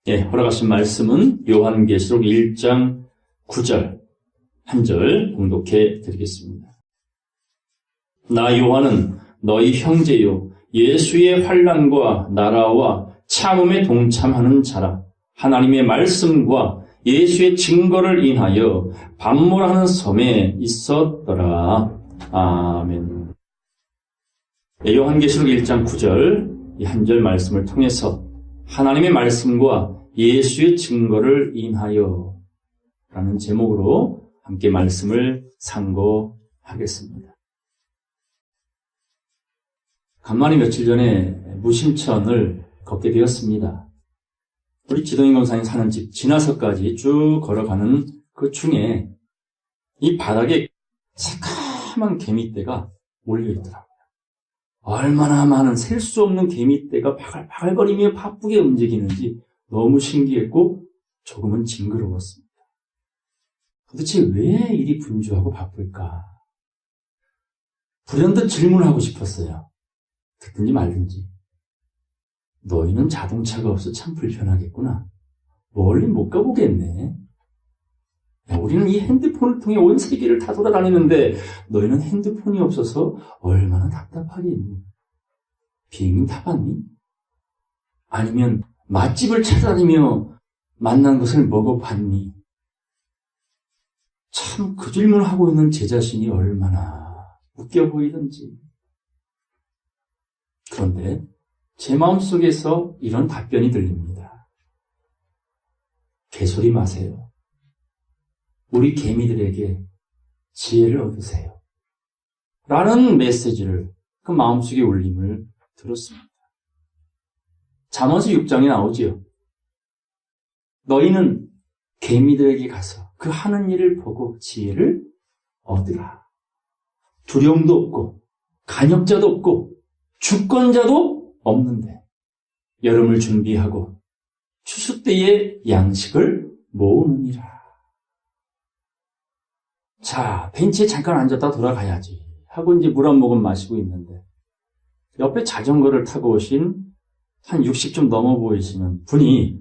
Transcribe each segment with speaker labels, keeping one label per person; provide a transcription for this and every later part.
Speaker 1: 예, 허락하신 말씀은 요한계시록 1장 9절 한 절 봉독해 드리겠습니다. 나 요한은 너희 형제요 예수의 환난과 나라와 참음에 동참하는 자라. 하나님의 말씀과 예수의 증거를 인하여 반모라는 섬에 있었더라. 아멘. 요한계시록 1장 9절 이 한 절 말씀을 통해서 하나님의 말씀과 예수의 증거를 인하여 라는 제목으로 함께 말씀을 상고하겠습니다. 간만에 며칠 전에 무심천을 걷게 되었습니다. 우리 지동인 권사님 사는 집 진화서까지 쭉 걸어가는 그 중에 이 바닥에 새카만 개미떼가 몰려있더라고요. 얼마나 많은 셀 수 없는 개미떼가 바글바글거리며 바쁘게 움직이는지 너무 신기했고 조금은 징그러웠습니다. 도대체 왜 이리 분주하고 바쁠까? 불현듯 질문하고 싶었어요. 듣든지 말든지. 너희는 자동차가 없어 참 불편하겠구나. 멀리 못 가보겠네. 우리는 이 핸드폰을 통해 온 세계를 다 돌아다니는데 너희는 핸드폰이 없어서 얼마나 답답하겠니? 비행기 타봤니? 아니면 맛집을 찾아다니며 만난 것을 먹어봤니? 참 그 질문을 하고 있는 제 자신이 얼마나 웃겨 보이던지. 그런데 제 마음속에서 이런 답변이 들립니다. 개소리 마세요. 우리 개미들에게 지혜를 얻으세요. 라는 메시지를 그 마음속에 울림을 들었습니다. 잠언서 6장에 나오지요. 너희는 개미들에게 가서 그 하는 일을 보고 지혜를 얻으라. 두려움도 없고 간역자도 없고 주권자도 없는데 여름을 준비하고 추수 때에 양식을 모으느니라. 자, 벤치에 잠깐 앉았다 돌아가야지 하고 이제 물 한 모금 마시고 있는데 옆에 자전거를 타고 오신 한 60 좀 넘어 보이시는 분이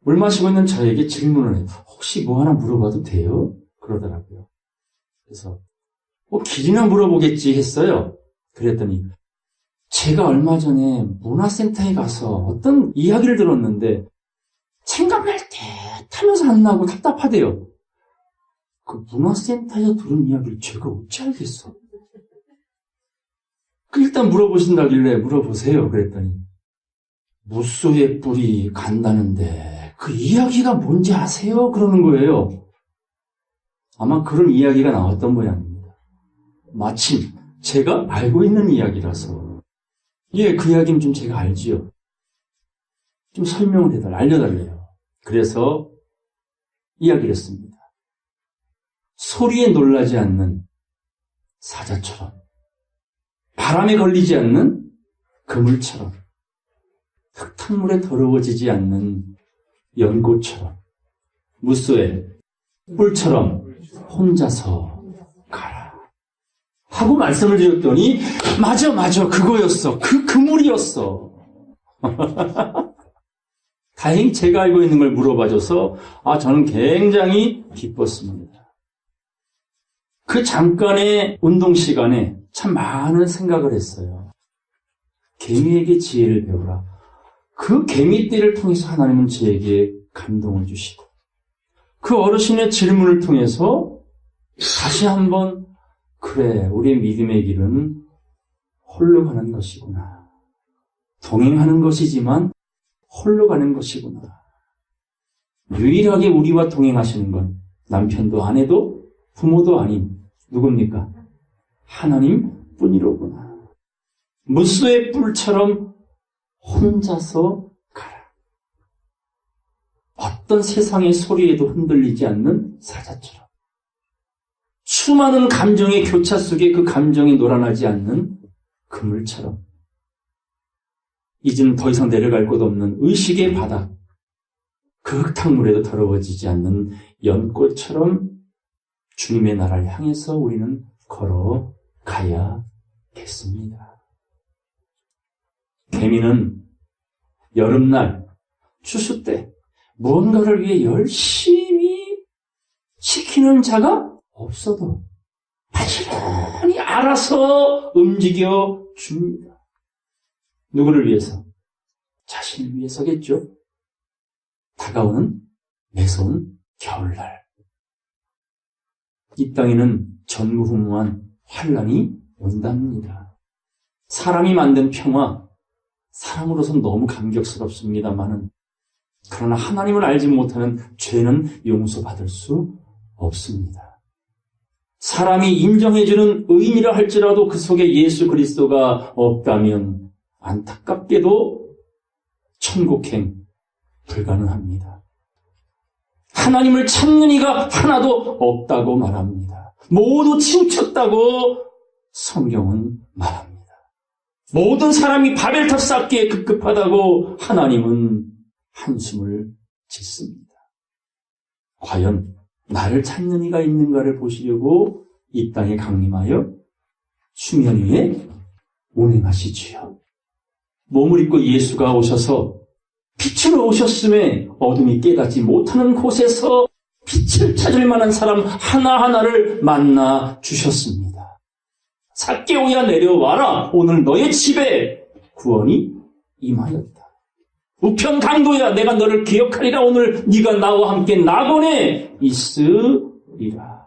Speaker 1: 물 마시고 있는 저에게 질문을 해요. 혹시 뭐 하나 물어봐도 돼요? 그러더라고요. 그래서 길이나 물어보겠지 했어요. 그랬더니 제가 얼마 전에 문화센터에 가서 어떤 이야기를 들었는데 생각날 때 타면서 안 나고 답답하대요. 그 문화센터에서 들은 이야기를 제가 어찌 알겠어? 일단 물어보신다길래 물어보세요. 그랬더니 무쏘의 뿔이 간다는데 그 이야기가 뭔지 아세요? 그러는 거예요. 아마 그런 이야기가 나왔던 모양입니다. 마침 제가 알고 있는 이야기라서 예, 그 이야기는 좀 제가 알지요. 좀 설명을 해달라, 알려달래요. 그래서 이야기를 했습니다. 소리에 놀라지 않는 사자처럼, 바람에 걸리지 않는 그물처럼, 흙탕물에 더러워지지 않는 연꽃처럼, 무쏘의 뿔처럼 혼자서 가라. 하고 말씀을 드렸더니 맞아 그거였어. 그 그물이었어. 다행히 제가 알고 있는 걸 물어봐줘서 저는 굉장히 기뻤습니다. 그 잠깐의 운동 시간에 참 많은 생각을 했어요. 개미에게 지혜를 배우라. 그 개미떼를 통해서 하나님은 저에게 감동을 주시고 그 어르신의 질문을 통해서 다시 한번 그래, 우리의 믿음의 길은 홀로 가는 것이구나. 동행하는 것이지만 홀로 가는 것이구나. 유일하게 우리와 동행하시는 건 남편도 아내도 부모도 아닌 누굽니까? 하나님 뿐이로구나. 무쏘의 뿔처럼 혼자서 가라. 어떤 세상의 소리에도 흔들리지 않는 사자처럼. 수많은 감정의 교차 속에 그 감정이 놀아나지 않는 그물처럼. 이제는 더 이상 내려갈 곳 없는 의식의 바닥, 그 흙탕물에도 더러워지지 않는 연꽃처럼 주님의 나라를 향해서 우리는 걸어가야겠습니다. 개미는 여름날 추수 때 무언가를 위해 열심히 지키는 자가 없어도 부지런히 알아서 움직여 줍니다. 누구를 위해서? 자신을 위해서겠죠. 다가오는 매서운 겨울날. 이 땅에는 전무후무한 환란이 온답니다. 사람이 만든 평화, 사람으로서는 너무 감격스럽습니다만은 그러나 하나님을 알지 못하는 죄는 용서받을 수 없습니다. 사람이 인정해주는 의인이라 할지라도 그 속에 예수 그리스도가 없다면 안타깝게도 천국행 불가능합니다. 하나님을 찾는 이가 하나도 없다고 말합니다. 모두 치우쳤다고 성경은 말합니다. 모든 사람이 바벨탑 쌓기에 급급하다고 하나님은 한숨을 짓습니다. 과연 나를 찾는 이가 있는가를 보시려고 이 땅에 강림하여 수면 위에 운행하시지요. 몸을 입고 예수가 오셔서 빛으로 오셨음에 어둠이 깨닫지 못하는 곳에서 빛을 찾을 만한 사람 하나하나를 만나 주셨습니다. 삭개오야 내려와라. 오늘 너의 집에 구원이 임하였다. 우편 강도야 내가 너를 기억하리라. 오늘 네가 나와 함께 낙원에 있으리라.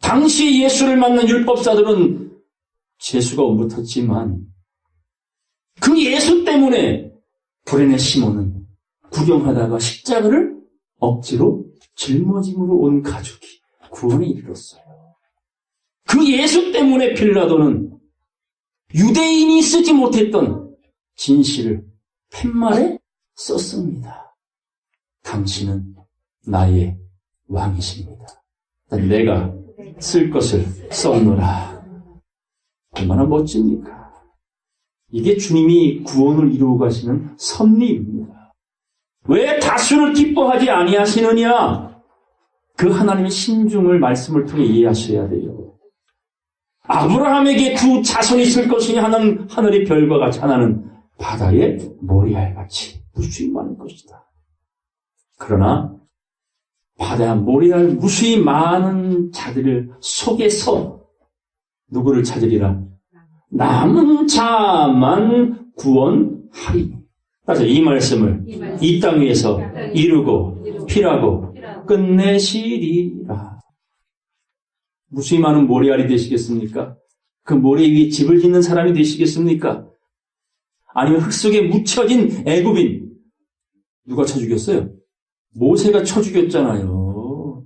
Speaker 1: 당시 예수를 만난 율법사들은 재수가 옴붙었지만 그 예수 때문에 구레네 시몬은 구경하다가 십자가를 억지로 짊어짐으로 온 가족이 구원에 이르렀어요. 그 예수 때문에 빌라도는 유대인이 쓰지 못했던 진실을 팻말에 썼습니다. 당신은 나의 왕이십니다. 내가 쓸 것을 썼노라. 얼마나 멋집니까? 이게 주님이 구원을 이루어 가시는 섭리입니다. 왜 다수를 기뻐하지 아니하시느냐? 그 하나님의 신중을 말씀을 통해 이해하셔야 돼요. 아브라함에게 두 자손이 있을 것이니 하나는 하늘의 별과 같이 하나는 바다의 모래알같이 무수히 많을 것이다. 그러나 바다와 모래알 무수히 많은 자들 속에서 누구를 찾으리라? 남은 자만 구원하리. 따라서 이 말씀을 이 땅 위에서 이루고 필하고 끝내시리라. 무수히 많은 모래알이 되시겠습니까? 그 모래 위에 집을 짓는 사람이 되시겠습니까? 아니면 흙 속에 묻혀진 애굽인 누가 쳐 죽였어요? 모세가 쳐 죽였잖아요.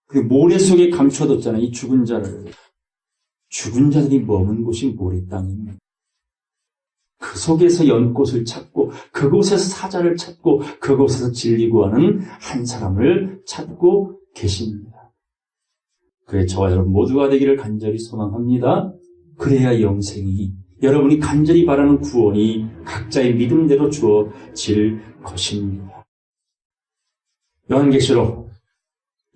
Speaker 1: 그 모래 속에 감춰뒀잖아요. 이 죽은 자를. 죽은 자들이 머문 곳이 모래 땅입니다. 그 속에서 연꽃을 찾고 그곳에서 사자를 찾고 그곳에서 진리 구하는 한 사람을 찾고 계십니다. 그래 저와 여러분 모두가 되기를 간절히 소망합니다. 그래야 영생이 여러분이 간절히 바라는 구원이 각자의 믿음대로 주어질 것입니다. 요한계시록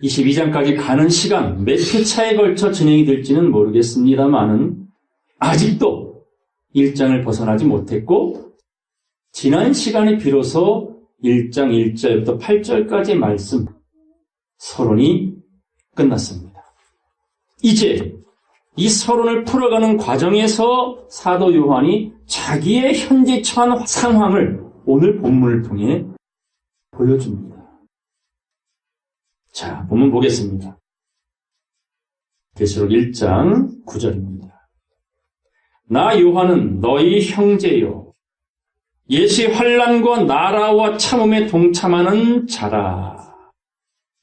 Speaker 1: 22장까지 가는 시간 몇 회차에 걸쳐 진행이 될지는 모르겠습니다만은 아직도 1장을 벗어나지 못했고 지난 시간에 비로소 1장 1절부터 8절까지의 말씀 서론이 끝났습니다. 이제 이 서론을 풀어가는 과정에서 사도 요한이 자기의 현재 처한 상황을 오늘 본문을 통해 보여줍니다. 자, 본문 보겠습니다. 계시록 1장 9절입니다. 나 요한은 너희 형제요 예수의 환난과 나라와 참음에 동참하는 자라.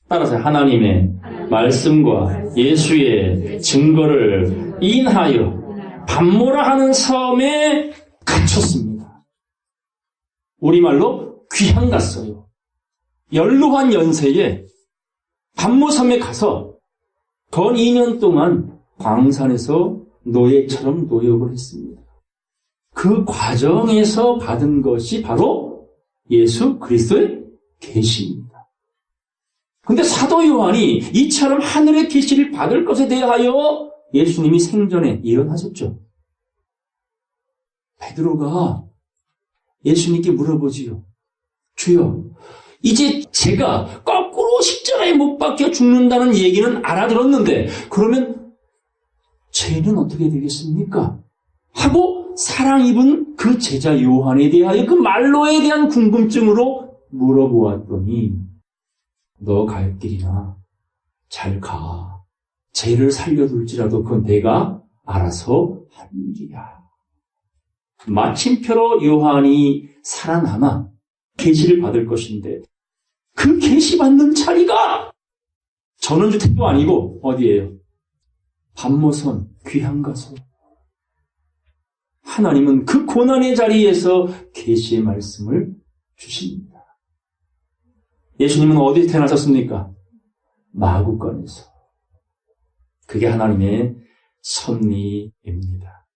Speaker 1: 따라서 하나님의 말씀과 예수의 증거를 인하여 밤모라 하는 섬에 갇혔습니다. 우리말로 귀향 갔어요. 연로한 연세에 밤모섬에 가서 건 2년 동안 광산에서 노예처럼 노역을 했습니다. 그 과정에서 받은 것이 바로 예수 그리스도의 계시입니다. 근데 사도 요한이 이처럼 하늘의 계시를 받을 것에 대하여 예수님이 생전에 예언하셨죠. 베드로가 예수님께 물어보지요. 주여, 이제 제가 거꾸로 십자가에 못 박혀 죽는다는 얘기는 알아들었는데 그러면 죄는 어떻게 되겠습니까? 하고 사랑 입은 그 제자 요한에 대하여 그 말로에 대한 궁금증으로 물어보았더니 너 갈 길이나 잘 가. 죄를 살려둘지라도 그건 내가 알아서 할 일이야. 마침표로 요한이 살아남아 계시를 받을 것인데 그 계시 받는 자리가 전원주택도 아니고 어디예요? 밤모선 귀향가서. 하나님은 그 고난의 자리에서 계시의 말씀을 주십니다. 예수님은 어디서 태어나셨습니까? 마구간에서. 그게 하나님의 섭리입니다.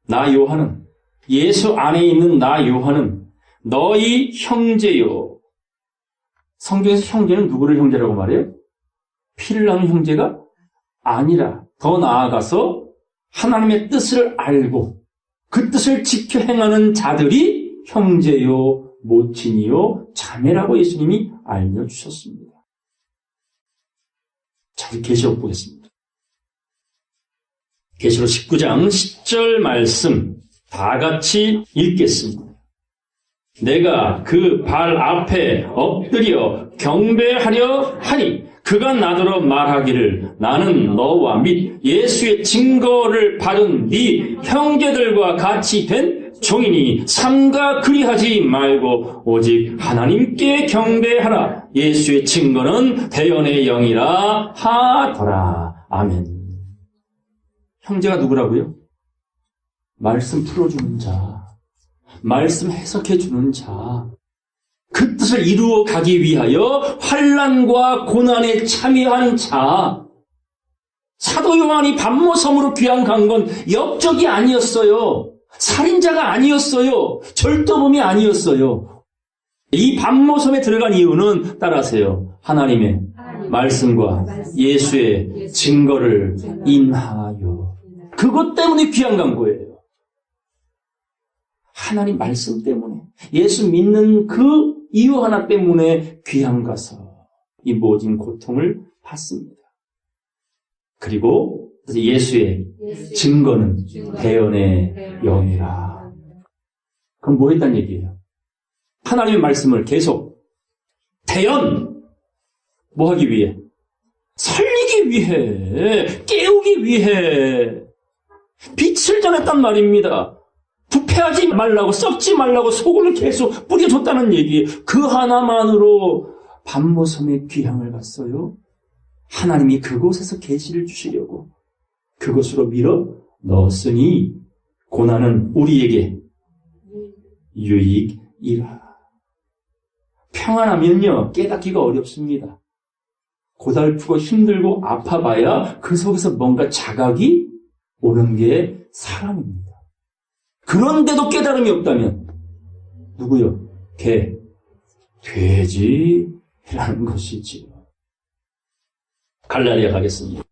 Speaker 1: 나 요한은, 예수 안에 있는 나 요한은 너희 형제요. 성경에서 형제는 누구를 형제라고 말해요? 피를 나눈 형제가 아니라 더 나아가서 하나님의 뜻을 알고 그 뜻을 지켜 행하는 자들이 형제요, 모친이요, 자매라고 예수님이 알려주셨습니다. 자, 우리 계시록 보겠습니다. 계시록 19장 10절 말씀 다 같이 읽겠습니다. 내가 그 발 앞에 엎드려 경배하려 하니 그가 나더러 말하기를 나는 너와 및 예수의 증거를 받은 네 형제들과 같이 된 종이니 삼가 그리하지 말고 오직 하나님께 경배하라. 예수의 증거는 대언의 영이라 하더라. 아멘. 형제가 누구라고요? 말씀 풀어주는 자, 말씀 해석해주는 자, 그 뜻을 이루어 가기 위하여 환난과 고난에 참여한 자. 사도 요한이 밤모섬으로 귀양 간 건 역적이 아니었어요. 살인자가 아니었어요. 절도범이 아니었어요. 이 밤모섬에 들어간 이유는 따라하세요. 하나님의 말씀과 예수의 증거를 인하여. 그것 때문에 귀양 간 거예요. 하나님 말씀 때문에, 예수 믿는 그 이유 하나 때문에 귀양 가서 이 모진 고통을 받습니다. 그리고 예수의 증거는 대언의 영이라. 그럼 뭐 했단 얘기예요? 하나님의 말씀을 계속 대언, 뭐 하기 위해? 살리기 위해, 깨우기 위해 빛을 전했단 말입니다. 부패하지 말라고, 썩지 말라고 소금을 계속 뿌려줬다는 얘기예요. 그 하나만으로 밤모섬에 귀향을 갔어요. 하나님이 그곳에서 계시를 주시려고 그곳으로 밀어 넣었으니 고난은 우리에게 유익이라. 평안하면요, 깨닫기가 어렵습니다. 고달프고 힘들고 아파봐야 그 속에서 뭔가 자각이 오는 게 사람입니다. 그런데도 깨달음이 없다면 누구요? 개, 돼지라는 것이지요. 갈라디아 가겠습니다.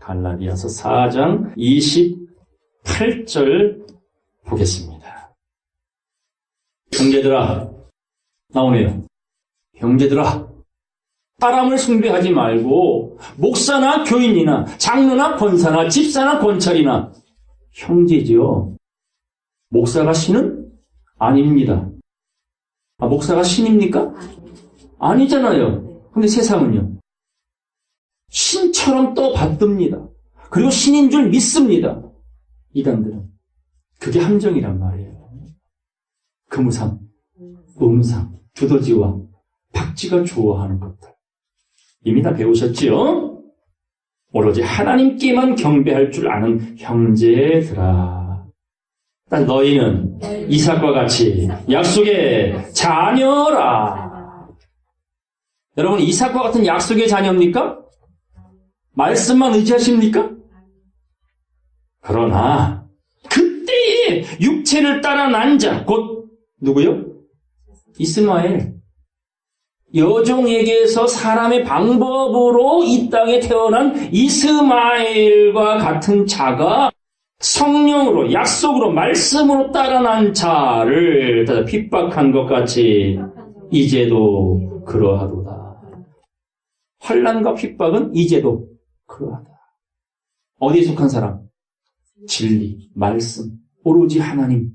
Speaker 1: 갈라디아서 4장 28절 보겠습니다. 형제들아, 나오네요. 형제들아, 사람을 숭배하지 말고 목사나 교인이나 장로나 권사나 집사나 권찰이나 형제지요. 목사가 신은? 아닙니다. 목사가 신입니까? 아니잖아요. 근데 세상은요, 신처럼 또 받듭니다. 그리고 신인 줄 믿습니다. 이단들은. 그게 함정이란 말이에요. 금우상, 음상, 두더지와 박쥐가 좋아하는 것들. 이미 다 배우셨지요? 오로지 하나님께만 경배할 줄 아는 형제들아. 너희는 이삭과 같이 약속의 자녀라. 여러분, 이삭과 같은 약속의 자녀입니까? 말씀만 의지하십니까? 그러나 그때에 육체를 따라 난 자, 곧 누구요? 이스마엘. 여종에게서 사람의 방법으로 이 땅에 태어난 이스마엘과 같은 자가 성령으로 약속으로 말씀으로 따라난 자를 핍박한 것 같이 이제도 그러하도다. 환난과 핍박은 이제도 그러하다. 어디에 속한 사람? 진리, 말씀, 오로지 하나님.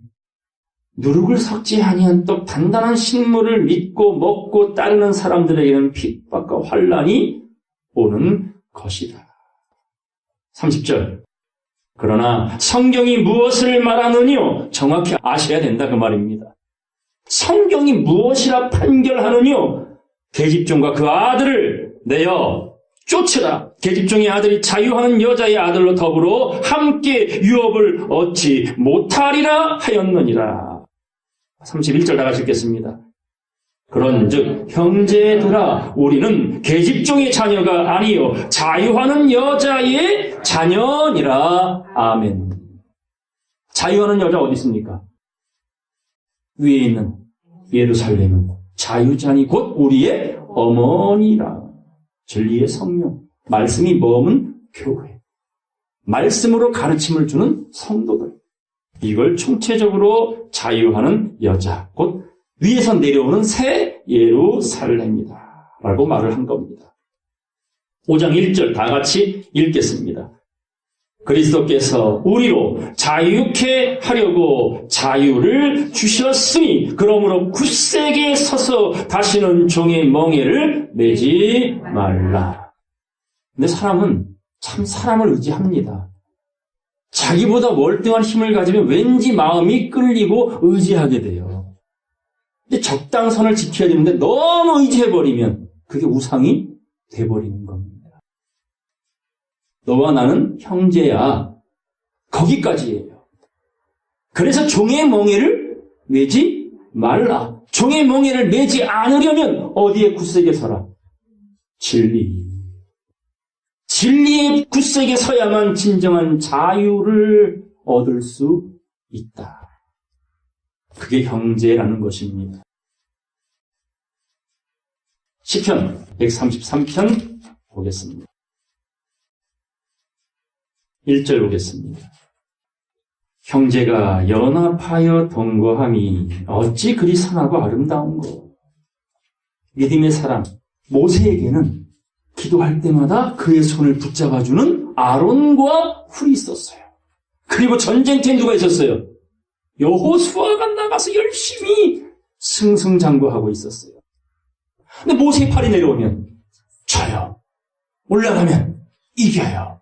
Speaker 1: 누룩을 섞지 아니한 떡 단단한 식물을 믿고 먹고 따르는 사람들에게는 핍박과 환난이 오는 것이다. 30절. 그러나 성경이 무엇을 말하느뇨? 정확히 아셔야 된다 그 말입니다. 성경이 무엇이라 판결하느뇨? 계집종과 그 아들을 내어 쫓으라. 계집종의 아들이 자유하는 여자의 아들로 더불어 함께 유업을 얻지 못하리라 하였느니라. 31절 다 같이 읽겠습니다. 그런즉 형제들아 우리는 계집종의 자녀가 아니요 자유하는 여자의 자녀니라. 아멘. 자유하는 여자 어디 있습니까? 위에 있는 예루살렘은 자유자니 곧 우리의 어머니라. 진리의 성령, 말씀이 머문 교회, 말씀으로 가르침을 주는 성도들, 이걸 총체적으로 자유하는 여자, 곧 위에서 내려오는 새 예루살렘이다 라고 말을 한 겁니다. 5장 1절 다 같이 읽겠습니다. 그리스도께서 우리로 자유케 하려고 자유를 주셨으니 그러므로 굳세게 서서 다시는 종의 멍에를 매지 말라. 근데 사람은 참 사람을 의지합니다. 자기보다 월등한 힘을 가지면 왠지 마음이 끌리고 의지하게 돼요. 근데 적당선을 지켜야 되는데 너무 의지해버리면 그게 우상이 돼버리는 겁니다. 너와 나는 형제야. 거기까지예요. 그래서 종의 멍에를 매지 말라. 종의 멍에를 매지 않으려면 어디에 굳세게 서라? 진리. 진리의 굳세게 서야만 진정한 자유를 얻을 수 있다. 그게 형제라는 것입니다. 시편 133편 보겠습니다. 1절 보겠습니다. 형제가 연합하여 동거함이 어찌 그리 선하고 아름다운고. 믿음의 사람 모세에게는 기도할 때마다 그의 손을 붙잡아주는 아론과 훌이 있었어요. 그리고 전쟁터에 누가 있었어요? 여호수아가 나가서 열심히 승승장구하고 있었어요. 근데 모세의 팔이 내려오면 져요. 올라가면 이겨요.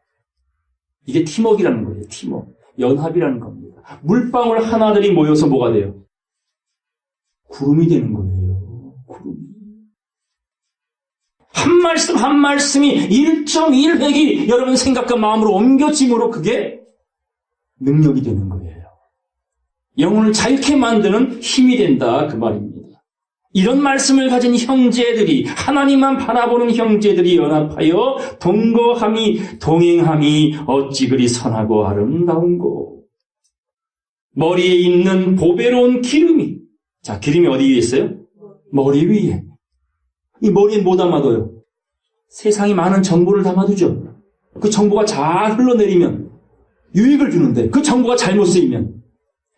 Speaker 1: 이게 팀워크라는 거예요. 팀워크. 연합이라는 겁니다. 물방울 하나들이 모여서 뭐가 돼요? 구름이 되는 거예요. 구름이. 한 말씀 한 말씀이 1.1획이 여러분 생각과 마음으로 옮겨짐으로 그게 능력이 되는 거예요. 영혼을 자유케 만드는 힘이 된다 그 말입니다. 이런 말씀을 가진 형제들이, 하나님만 바라보는 형제들이 연합하여 동거함이, 동행함이 어찌 그리 선하고 아름다운고. 머리에 있는 보배로운 기름이, 자, 기름이 어디 위에 있어요? 머리 위에. 이 머리에 뭐 담아둬요? 세상이 많은 정보를 담아두죠. 그 정보가 잘 흘러내리면 유익을 주는데 그 정보가 잘못 쓰이면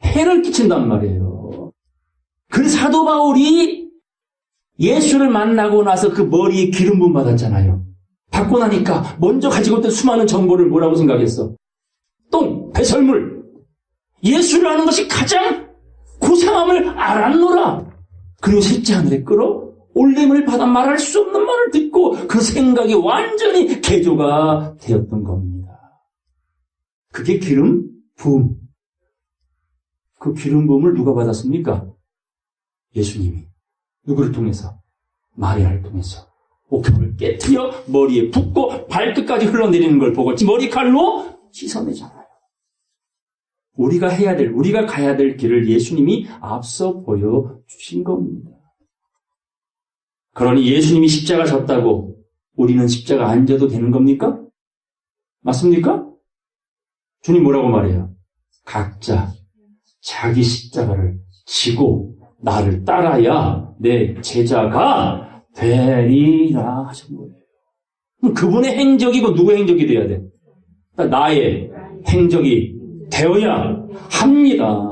Speaker 1: 해를 끼친단 말이에요. 그 사도 바울이 예수를 만나고 나서 그 머리에 기름 부음 받았잖아요. 받고 나니까 먼저 가지고 있던 수많은 정보를 뭐라고 생각했어? 똥, 배설물. 예수를 아는 것이 가장 고상함을 알았노라. 그리고 셋째 하늘에 끌어 올림을 받아 말할 수 없는 말을 듣고 그 생각이 완전히 개조가 되었던 겁니다. 그게 기름 부음. 그 기름 부음을 누가 받았습니까? 예수님이. 누구를 통해서? 마리아를 통해서. 옥합을 깨트려 머리에 붓고 발끝까지 흘러내리는 걸 보고 머리칼로 씻어내잖아요. 우리가 해야 될, 우리가 가야 될 길을 예수님이 앞서 보여주신 겁니다. 그러니 예수님이 십자가 졌다고 우리는 십자가 안 져도 되는 겁니까? 맞습니까? 주님 뭐라고 말해요? 각자 자기 십자가를 지고 나를 따라야 내 제자가 되리라 하신 거예요. 그럼 그분의 행적이고 누구의 행적이 돼야 돼? 나의 행적이 되어야 합니다.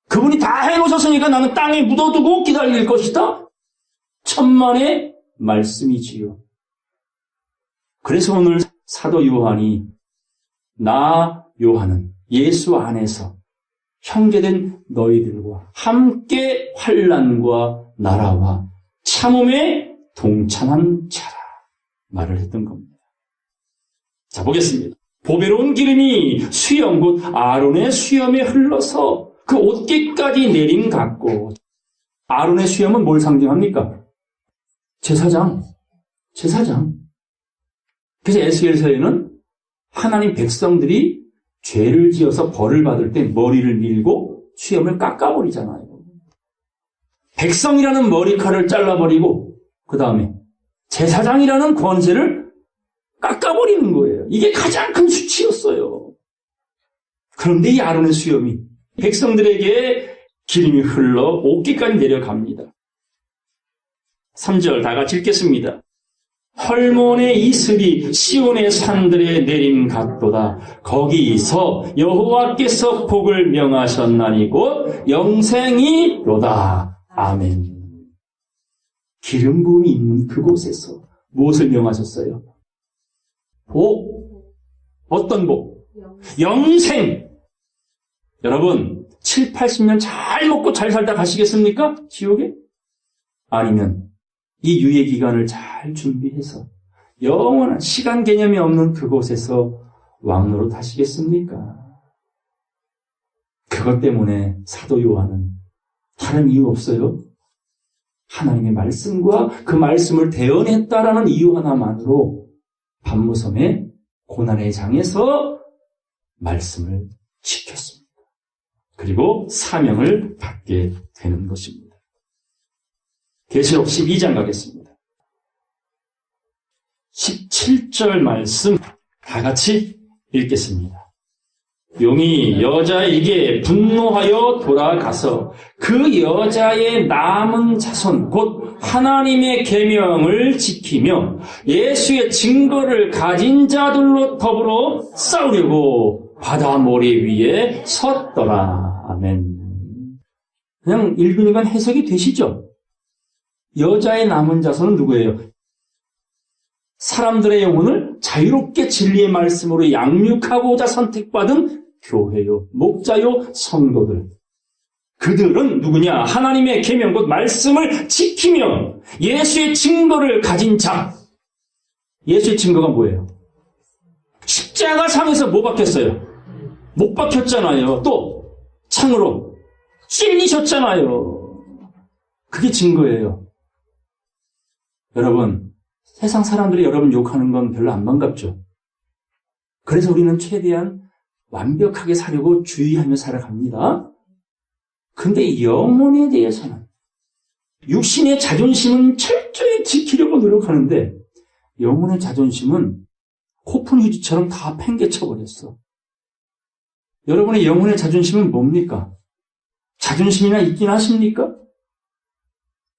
Speaker 1: 그분이 다 해놓으셨으니까 나는 땅에 묻어두고 기다릴 것이다. 천만의 말씀이지요. 그래서 오늘 사도 요한이 나 요한은 예수 안에서 형제된 너희들과 함께 환난과 나라와 참음에 동참한 자라 말을 했던 겁니다. 자, 보겠습니다. 보배로운 기름이 수염 곧 아론의 수염에 흘러서 그 옷깃까지 내림 같고, 아론의 수염은 뭘 상징합니까? 제사장. 그래서 에스겔서에는 하나님 백성들이 죄를 지어서 벌을 받을 때 머리를 밀고 수염을 깎아버리잖아요. 백성이라는 머리칼을 잘라버리고 그 다음에 제사장이라는 권세를 깎아버리는 거예요. 이게 가장 큰 수치였어요. 그런데 이 아론의 수염이 백성들에게 기름이 흘러 옷깃까지 내려갑니다. 3절 다 같이 읽겠습니다. 헐몬의 이슬이 시온의 산들에 내림 같도다. 거기서 여호와께서 복을 명하셨나니 곧 영생이로다. 아멘. 기름 부음이 있는 그곳에서 무엇을 명하셨어요? 복. 어떤 복? 영생. 여러분 7, 80년 잘 먹고 잘 살다 가시겠습니까? 지옥에? 아니면 이 유예 기간을 잘 준비해서 영원한 시간 개념이 없는 그곳에서 왕노릇 하시겠습니까? 그것 때문에 사도 요한은 다른 이유 없어요. 하나님의 말씀과 그 말씀을 대언했다라는 이유 하나만으로 반무섬의 고난의 장에서 말씀을 지켰습니다. 그리고 사명을 받게 되는 것입니다. 계시록 12장 가겠습니다. 17절 말씀 다 같이 읽겠습니다. 용이 여자에게 분노하여 돌아가서 그 여자의 남은 자손 곧 하나님의 계명을 지키며 예수의 증거를 가진 자들로 더불어 싸우려고 바다 모래 위에 섰더라. 아멘. 그냥 읽으니까 해석이 되시죠? 여자의 남은 자손은 누구예요? 사람들의 영혼을 자유롭게 진리의 말씀으로 양육하고자 선택받은 교회요, 목자요, 성도들. 그들은 누구냐? 하나님의 계명 곧 말씀을 지키며 예수의 증거를 가진 자. 예수의 증거가 뭐예요? 십자가상에서 뭐 박혔어요? 못 박혔잖아요. 또 창으로 찔리셨잖아요. 그게 증거예요. 여러분, 세상 사람들이 여러분 욕하는 건 별로 안 반갑죠? 그래서 우리는 최대한 완벽하게 살려고 주의하며 살아갑니다. 근데 영혼에 대해서는 육신의 자존심은 철저히 지키려고 노력하는데 영혼의 자존심은 코푼 휴지처럼 다 팽개쳐버렸어. 여러분의 영혼의 자존심은 뭡니까? 자존심이나 있긴 하십니까?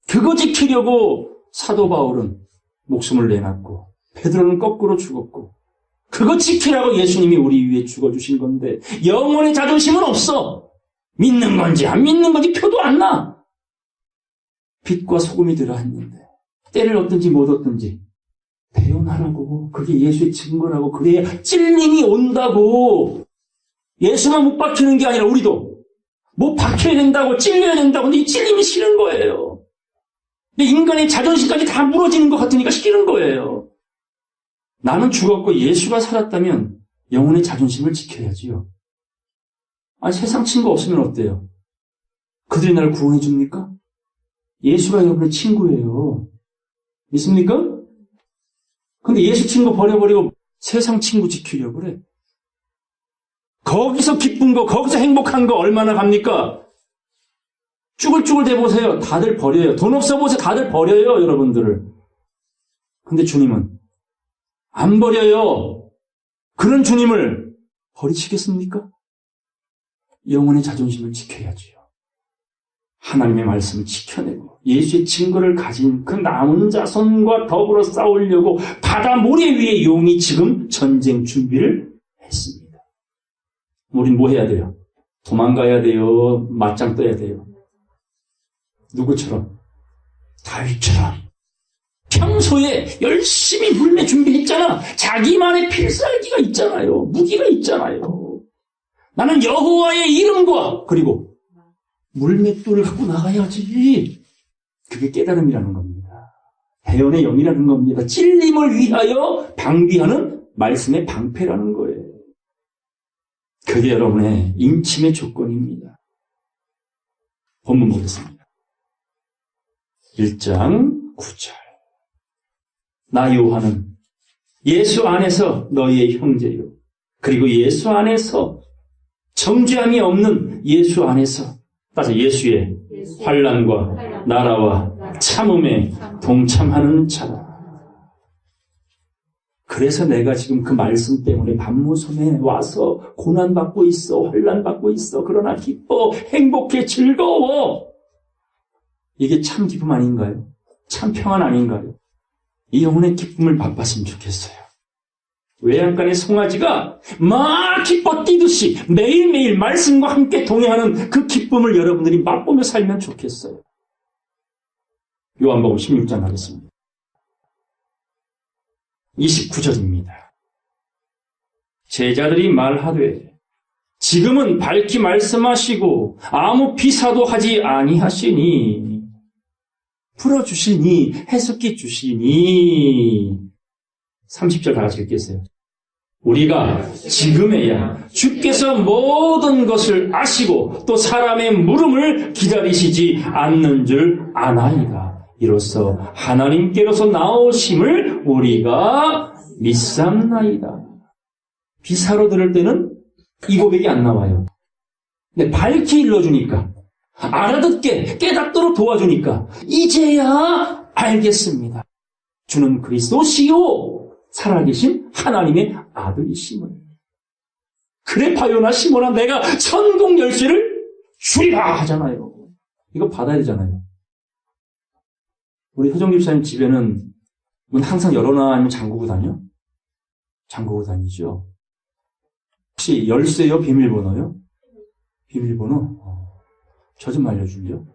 Speaker 1: 그거 지키려고 사도 바울은 목숨을 내놨고 베드로는 거꾸로 죽었고 그거 지키라고 예수님이 우리 위해 죽어주신 건데 영혼의 자존심은 없어. 믿는 건지 안 믿는 건지 표도 안 나. 빛과 소금이 들어왔는데 때를 얻든지 못 얻든지 대언하라고. 그게 예수의 증거라고. 그래야 찔림이 온다고. 예수만 못 박히는 게 아니라 우리도 못 박혀야 된다고, 찔려야 된다고. 근데 이 찔림이 싫은 거예요. 근데 인간의 자존심까지 다 무너지는 것 같으니까 싫은 거예요. 나는 죽었고 예수가 살았다면 영혼의 자존심을 지켜야지요. 아니, 세상 친구 없으면 어때요? 그들이 나를 구원해 줍니까? 예수가 여러분의 친구예요. 믿습니까? 근데 예수 친구 버려버리고 세상 친구 지키려고 그래. 거기서 기쁜 거, 거기서 행복한 거 얼마나 갑니까? 쭈글쭈글 대보세요. 다들 버려요. 돈 없어 보세요. 다들 버려요, 여러분들을. 근데 주님은 안 버려요. 그런 주님을 버리시겠습니까? 영혼의 자존심을 지켜야지요. 하나님의 말씀을 지켜내고 예수의 증거를 가진 그 남은 자손과 더불어 싸우려고 바다 모래 위에 용이 지금 전쟁 준비를 했습니다. 우린 뭐 해야 돼요? 도망가야 돼요? 맞짱 떠야 돼요? 누구처럼? 다윗처럼. 평소에 열심히 물매 준비했잖아. 자기만의 필살기가 있잖아요. 무기가 있잖아요. 나는 여호와의 이름과 그리고 물맷돌을 갖고 나가야지. 그게 깨달음이라는 겁니다. 대언의 영이라는 겁니다. 찔림을 위하여 방비하는 말씀의 방패라는 거예요. 그게 여러분의 인침의 조건입니다. 본문 보겠습니다. 1장 9절. 나 요한은 예수 안에서 너희의 형제요. 그리고 예수 안에서 정죄함이 없는 예수 안에서 따라서 예수의 환난과 나라와 참음에 동참하는 자다. 그래서 내가 지금 그 말씀 때문에 반모섬에 와서 고난받고 있어, 환난받고 있어. 그러나 기뻐, 행복해, 즐거워. 이게 참 기쁨 아닌가요? 참 평안 아닌가요? 이 영혼의 기쁨을 맛봤으면 좋겠어요. 외양간의 송아지가 막 기뻐 뛰듯이 매일매일 말씀과 함께 동행하는 그 기쁨을 여러분들이 맛보며 살면 좋겠어요. 요한복음 16장 하겠습니다. 29절입니다. 제자들이 말하되 지금은 밝히 말씀하시고 아무 비사도 하지 아니하시니 풀어주시니 해석해 주시니 30절 다 같이 읽겠어요. 우리가 지금에야 주께서 모든 것을 아시고 또 사람의 물음을 기다리시지 않는 줄 아나이다. 이로써 하나님께로서 나오심을 우리가 믿삼나이다. 비사로 들을 때는 이 고백이 안 나와요. 근데 밝히 일러주니까 알아듣게 깨닫도록 도와주니까 이제야 알겠습니다. 주는 그리스도시요 살아계신 하나님의 아들이심을. 그래 바요나 시모나 내가 천국 열쇠를 주리라 하잖아요. 이거 받아야 되잖아요. 우리 효정 집사님 집에는 문 항상 열어놔 아니면 잠그고 다녀? 잠그고 다니죠. 혹시 열쇠요? 비밀번호요? 비밀번호? 저 좀 알려줄래요?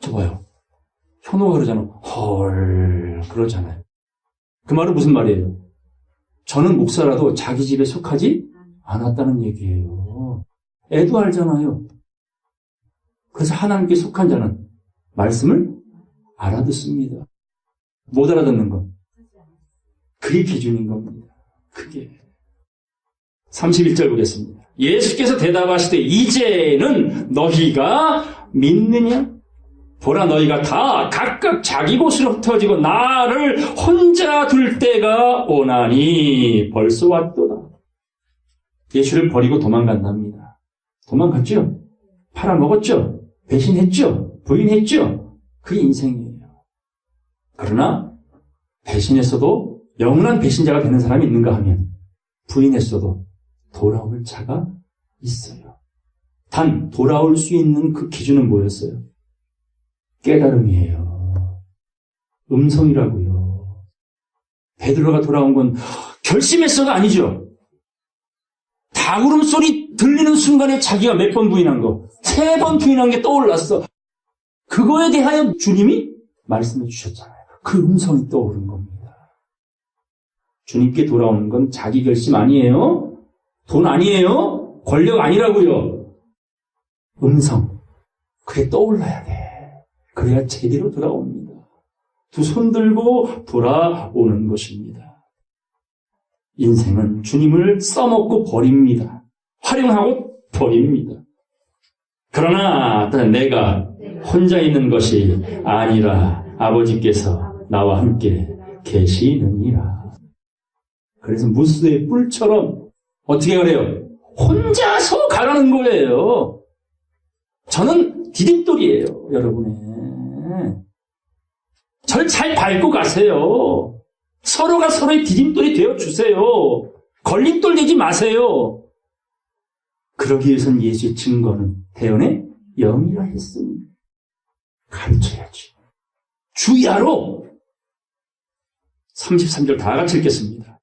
Speaker 1: 저 봐요. 현호가 그러잖아. 헐, 그러잖아요. 그 말은 무슨 말이에요? 저는 목사라도 자기 집에 속하지 않았다는 얘기예요. 애도 알잖아요. 그래서 하나님께 속한 자는 말씀을 알아듣습니다. 못 알아듣는 건 그게 기준인 겁니다. 그게. 31절 보겠습니다. 예수께서 대답하시되 이제는 너희가 믿느냐? 보라 너희가 다 각각 자기 곳으로 흩어지고 나를 혼자 둘 때가 오나니 벌써 왔도다. 예수를 버리고 도망간답니다. 도망갔죠? 팔아먹었죠? 배신했죠? 부인했죠? 그게 인생이에요. 그러나 배신했어도 영원한 배신자가 되는 사람이 있는가 하면 부인했어도 돌아올 자가 있어요. 단 돌아올 수 있는 그 기준은 뭐였어요? 깨달음이에요. 음성이라고요. 베드로가 돌아온 건 결심했어가 아니죠. 닭울음 소리 들리는 순간에 자기가 몇 번 부인한 거, 3번 부인한 게 떠올랐어. 그거에 대하여 주님이 말씀해 주셨잖아요. 그 음성이 떠오른 겁니다. 주님께 돌아오는 건 자기 결심 아니에요. 돈 아니에요. 권력 아니라고요. 음성. 그게 떠올라야 돼. 그래야 제대로 돌아옵니다. 두 손 들고 돌아오는 것입니다. 인생은 주님을 써먹고 버립니다. 활용하고 버립니다. 그러나 내가 혼자 있는 것이 아니라 아버지께서 나와 함께 계시느니라. 그래서 무수의 뿔처럼 어떻게 그래요? 혼자서 가라는 거예요. 저는 디딤돌이에요, 여러분의. 절 잘 밟고 가세요. 서로가 서로의 디딤돌이 되어주세요. 걸림돌 되지 마세요. 그러기 위해서는 예수의 증거는 대언의 영이라 했습니다. 가르쳐야지. 주야로 33절 다 같이 읽겠습니다.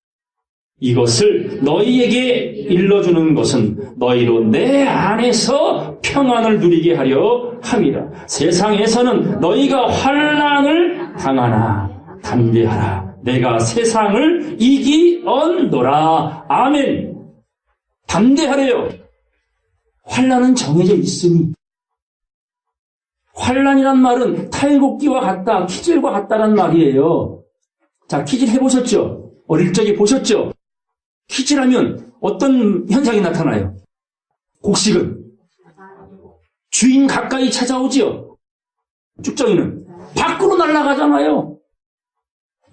Speaker 1: 이것을 너희에게 일러주는 것은 너희로 내 안에서 평안을 누리게 하려 함이라. 세상에서는 너희가 환난을 당하나 담대하라. 내가 세상을 이기었노라. 아멘. 담대하래요. 환난은 정해져 있으니. 환난이란 말은 탈곡기와 같다, 키질과 같다란 말이에요. 자, 키질 해보셨죠? 어릴 적에 보셨죠? 키질하면 어떤 현상이 나타나요? 곡식은 주인 가까이 찾아오지요. 쭉정이는 밖으로 날아가잖아요.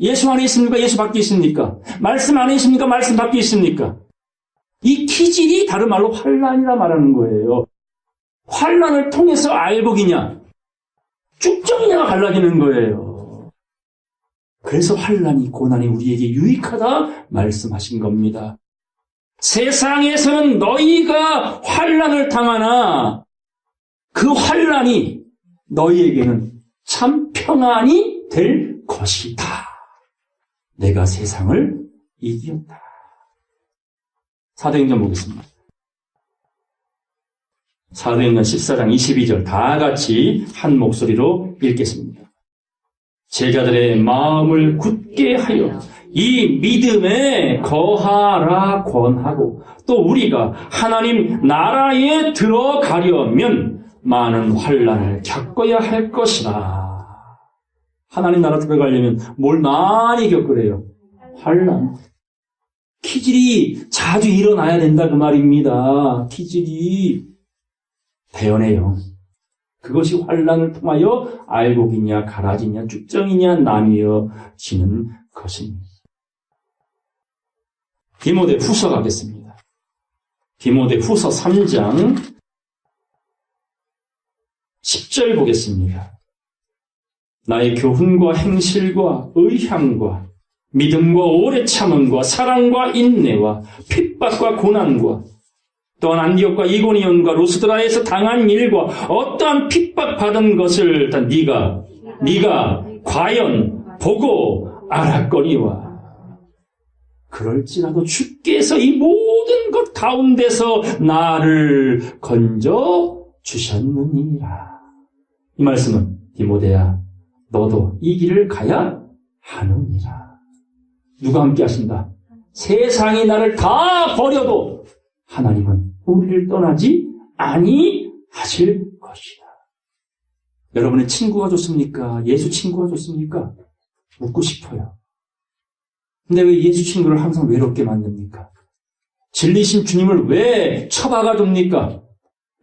Speaker 1: 예수 안에 있습니까? 예수 밖에 있습니까? 말씀 안에 있습니까? 말씀 밖에 있습니까? 이 키질이 다른 말로 환난이라 말하는 거예요. 환난을 통해서 알곡이냐 쭉정이냐가 갈라지는 거예요. 그래서 환난이, 고난이 우리에게 유익하다 말씀하신 겁니다. 세상에서는 너희가 환난을 당하나 그 환난이 너희에게는 참 평안이 될 것이다. 내가 세상을 이기었다. 사도행전 보겠습니다. 사도행전 14장 22절 다 같이 한 목소리로 읽겠습니다. 제자들의 마음을 굳게 하여 이 믿음에 거하라 권하고 또 우리가 하나님 나라에 들어가려면 많은 환난을 겪어야 할 것이라. 하나님 나라 들어가려면 뭘 많이 겪으래요? 환난. 키질이 자주 일어나야 된다 그 말입니다. 키질이 대언의 영. 그것이 환난을 통하여 알곡이냐 가라지냐 쭉정이냐 나뉘어지는 것입니다. 디모데 후서 가겠습니다. 디모데 후서 3장 10절 보겠습니다. 나의 교훈과 행실과 의향과 믿음과 오래 참음과 사랑과 인내와 핍박과 고난과 또한 안디옥과 이고니온과 루스드라에서 당한 일과 어떠한 핍박받은 것을 다 네가 과연 보고 알았거니와 그럴지라도 주께서 이 모든 것 가운데서 나를 건져 주셨느니라. 이 말씀은 디모데야 너도 이 길을 가야 하느니라. 누가 함께 하신다? 세상이 나를 다 버려도 하나님은 우리를 떠나지 아니하실 것이다. 여러분의 친구가 좋습니까? 예수 친구가 좋습니까? 묻고 싶어요. 근데 왜 예수 친구를 항상 외롭게 만듭니까? 진리신 주님을 왜 처박아 둡니까?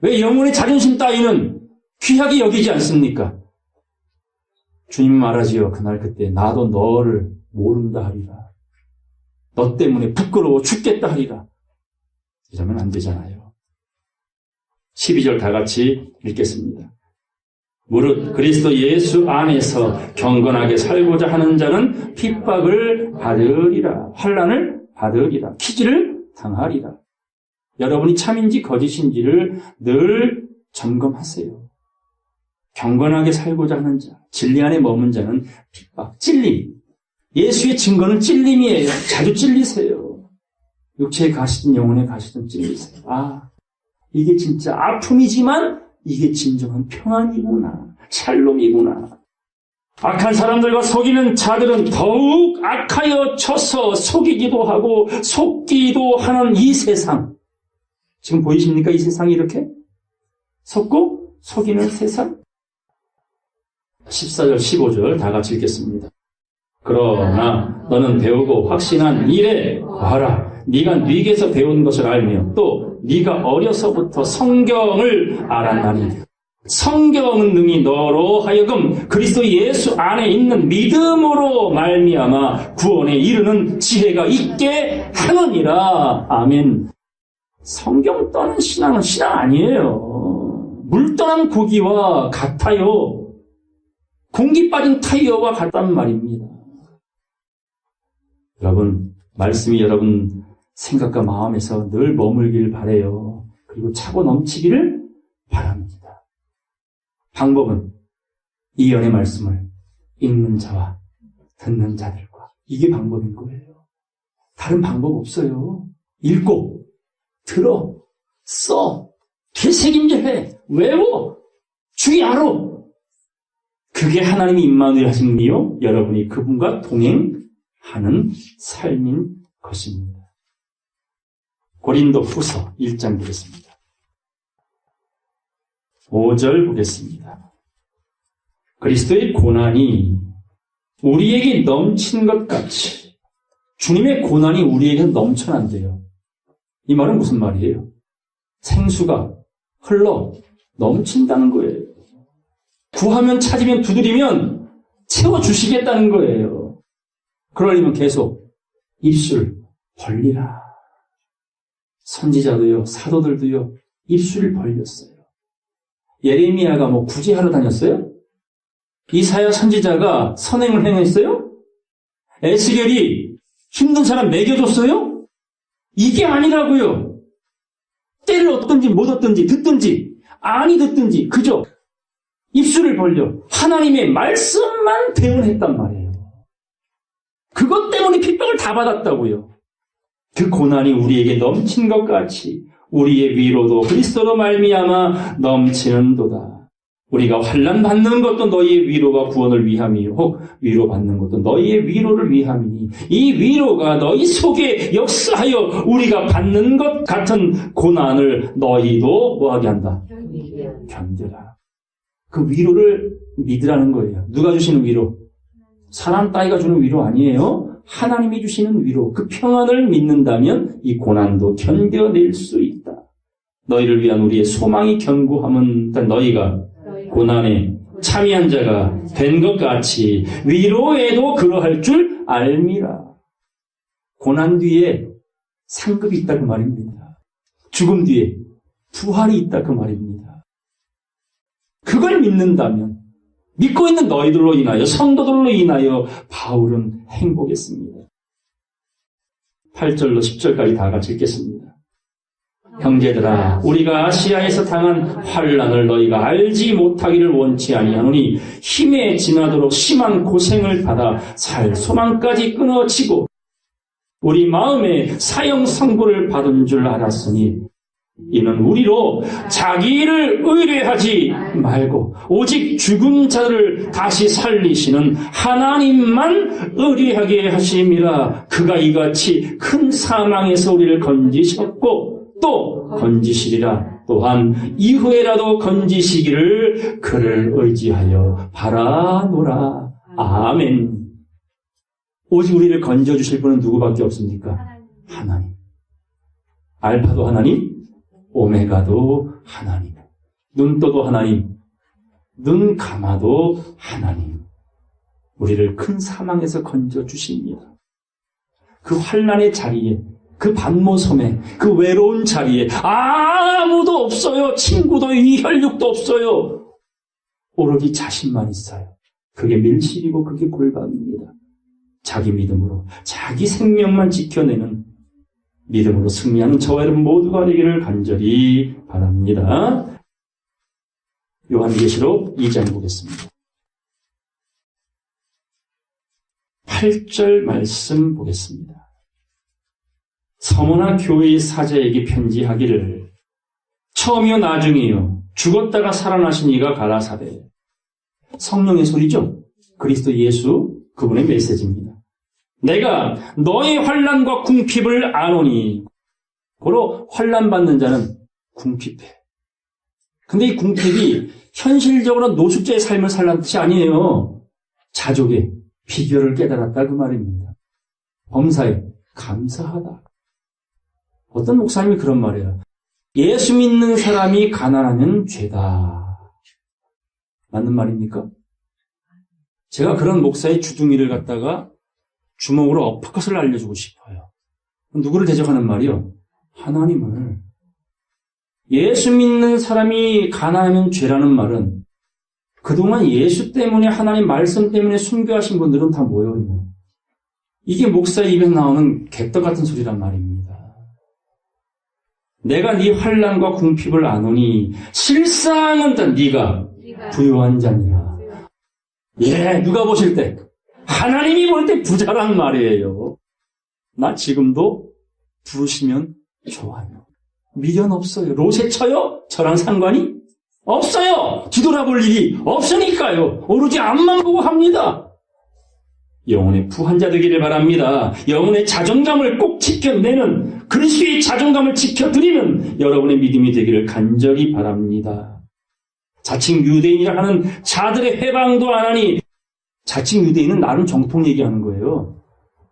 Speaker 1: 왜 영혼의 자존심 따위는 귀하게 여기지 않습니까? 주님 말하지요. 그날 그때 나도 너를 모른다 하리라. 너 때문에 부끄러워 죽겠다 하리라. 이러면 안 되잖아요. 12절 다 같이 읽겠습니다. 무릇 그리스도 예수 안에서 경건하게 살고자 하는 자는 핍박을 받으리라. 환난을 받으리라. 키질을 당하리라. 여러분이 참인지 거짓인지를 늘 점검하세요. 경건하게 살고자 하는 자, 진리 안에 머문 자는 핍박, 찔림. 예수의 증거는 찔림이에요. 자주 찔리세요. 육체에 가시든 영혼에 가시든 찔리세요. 아, 이게 진짜 아픔이지만 이게 진정한 평안이구나. 샬롬이구나. 악한 사람들과 속이는 자들은 더욱 악하여 쳐서 속이기도 하고 속기도 하는 이 세상. 지금 보이십니까? 이 세상이 이렇게? 속고 속이는 세상? 14절, 15절 다 같이 읽겠습니다. 그러나 너는 배우고 확신한 일에 거하라. 네가 네게서 배운 것을 알며 또 네가 어려서부터 성경을 알았나니 성경은 능히 너로 하여금 그리스도 예수 안에 있는 믿음으로 말미암아 구원에 이르는 지혜가 있게 하느니라. 아멘. 성경 떠는 신앙은 신앙 아니에요. 물 떠난 고기와 같아요. 공기 빠진 타이어와 같단 말입니다. 여러분, 말씀이 여러분 생각과 마음에서 늘 머물길 바라요. 그리고 차고 넘치기를 바랍니다. 방법은 이 연의 말씀을 읽는 자와 듣는 자들과 이게 방법인 거예요. 다른 방법 없어요. 읽고, 들어, 써, 되새김질해, 외워, 주의하러. 그게 하나님이 임마누엘 하신 일이요. 여러분이 그분과 동행하는 삶인 것입니다. 고린도 후서 1장 보겠습니다. 5절 보겠습니다. 그리스도의 고난이 우리에게 넘친 것 같이 주님의 고난이 우리에게 넘쳐난대요. 이 말은 무슨 말이에요? 생수가 흘러 넘친다는 거예요. 구하면 찾으면 두드리면 채워주시겠다는 거예요. 그러려면 계속 입술 벌리라. 선지자도요, 사도들도요, 입술을 벌렸어요. 예레미야가 뭐 구제하러 다녔어요? 이사야 선지자가 선행을 행했어요? 에스겔이 힘든 사람 먹여줬어요? 이게 아니라고요. 때를 얻든지 못 얻든지 듣든지 아니 듣든지 그저 입술을 벌려 하나님의 말씀만 대언했단 말이에요. 그것 때문에 핍박을 다 받았다고요. 그 고난이 우리에게 넘친 것 같이 우리의 위로도 그리스도로 말미암아 넘치는도다. 우리가 환난 받는 것도 너희의 위로와 구원을 위함이요 혹 위로받는 것도 너희의 위로를 위함이니 이 위로가 너희 속에 역사하여 우리가 받는 것 같은 고난을 너희도 뭐하게 한다? 견뎌라. 그 위로를 믿으라는 거예요. 누가 주시는 위로? 사람 따위가 주는 위로 아니에요. 하나님이 주시는 위로, 그 평안을 믿는다면 이 고난도 견뎌낼 수 있다. 너희를 위한 우리의 소망이 견고함은 너희가 고난에 참여한 자가 된 것 같이 위로에도 그러할 줄 알미라. 고난 뒤에 상급이 있다 그 말입니다. 죽음 뒤에 부활이 있다 그 말입니다. 그걸 믿는다면 믿고 있는 너희들로 인하여 성도들로 인하여 바울은 행복했습니다. 8절로 10절까지 다 같이 읽겠습니다. 형제들아 우리가 아시아에서 당한 환난을 너희가 알지 못하기를 원치 아니하노니 힘에 지나도록 심한 고생을 받아 살 소망까지 끊어지고 우리 마음에 사형 선고를 받은 줄 알았으니 이는 우리로 자기를 의뢰하지 말고 오직 죽은 자들을 다시 살리시는 하나님만 의뢰하게 하심이라. 그가 이같이 큰 사망에서 우리를 건지셨고 또 건지시리라. 또한 이후에라도 건지시기를 그를 의지하여 바라노라. 아멘. 오직 우리를 건져주실 분은 누구밖에 없습니까? 하나님. 알파도 하나님, 오메가도 하나님, 눈 떠도 하나님, 눈 감아도 하나님. 우리를 큰 사망에서 건져주십니다. 그 환난의 자리에, 그 반모섬에, 그 외로운 자리에 아무도 없어요. 친구도 혈육도 없어요. 오로지 자신만 있어요. 그게 밀실이고 그게 골방입니다. 자기 믿음으로 자기 생명만 지켜내는 믿음으로 승리하는 저와 여러분 모두가 되기를 간절히 바랍니다. 요한계시록 2장 보겠습니다. 8절 말씀 보겠습니다. 서머나 교회의 사자에게 편지하기를 처음이요 나중이요 죽었다가 살아나신 이가 가라사대. 성령의 소리죠. 그리스도 예수 그분의 메시지입니다. 내가 너의 환난과 궁핍을 아노니. 고로 환난 받는 자는 궁핍해. 근데 이 궁핍이 현실적으로 노숙자의 삶을 살라는 뜻이 아니에요. 자족의 비결을 깨달았다 그 말입니다. 범사에 감사하다. 어떤 목사님이 그런 말이에요. 예수 믿는 사람이 가난하면 죄다. 맞는 말입니까? 제가 그런 목사의 주둥이를 갖다가 주먹으로 어퍼컷을 알려주고 싶어요. 누구를 대적하는 말이요? 하나님을. 예수 믿는 사람이 가난하면 죄라는 말은 그동안 예수 때문에 하나님 말씀 때문에 순교하신 분들은 다 모여있는 이게 목사의 입에서 나오는 객떡 같은 소리란 말입니다. 내가 네 환난과 궁핍을 아노니 실상은 다 네가 부유한 자니라. 예, 누가 보실 때 하나님이 볼 때 부자란 말이에요. 나 지금도 부르시면 좋아요. 미련 없어요. 롯에 쳐요? 저랑 상관이 없어요. 뒤돌아볼 일이 없으니까요. 오로지 앞만 보고 합니다. 영혼의 부한자 되기를 바랍니다. 영혼의 자존감을 꼭 지켜내는, 그리스도의 자존감을 지켜드리는 여러분의 믿음이 되기를 간절히 바랍니다. 자칭 유대인이라 하는 자들의 회방도 안 하니, 자칭 유대인은 나름 정통 얘기하는 거예요.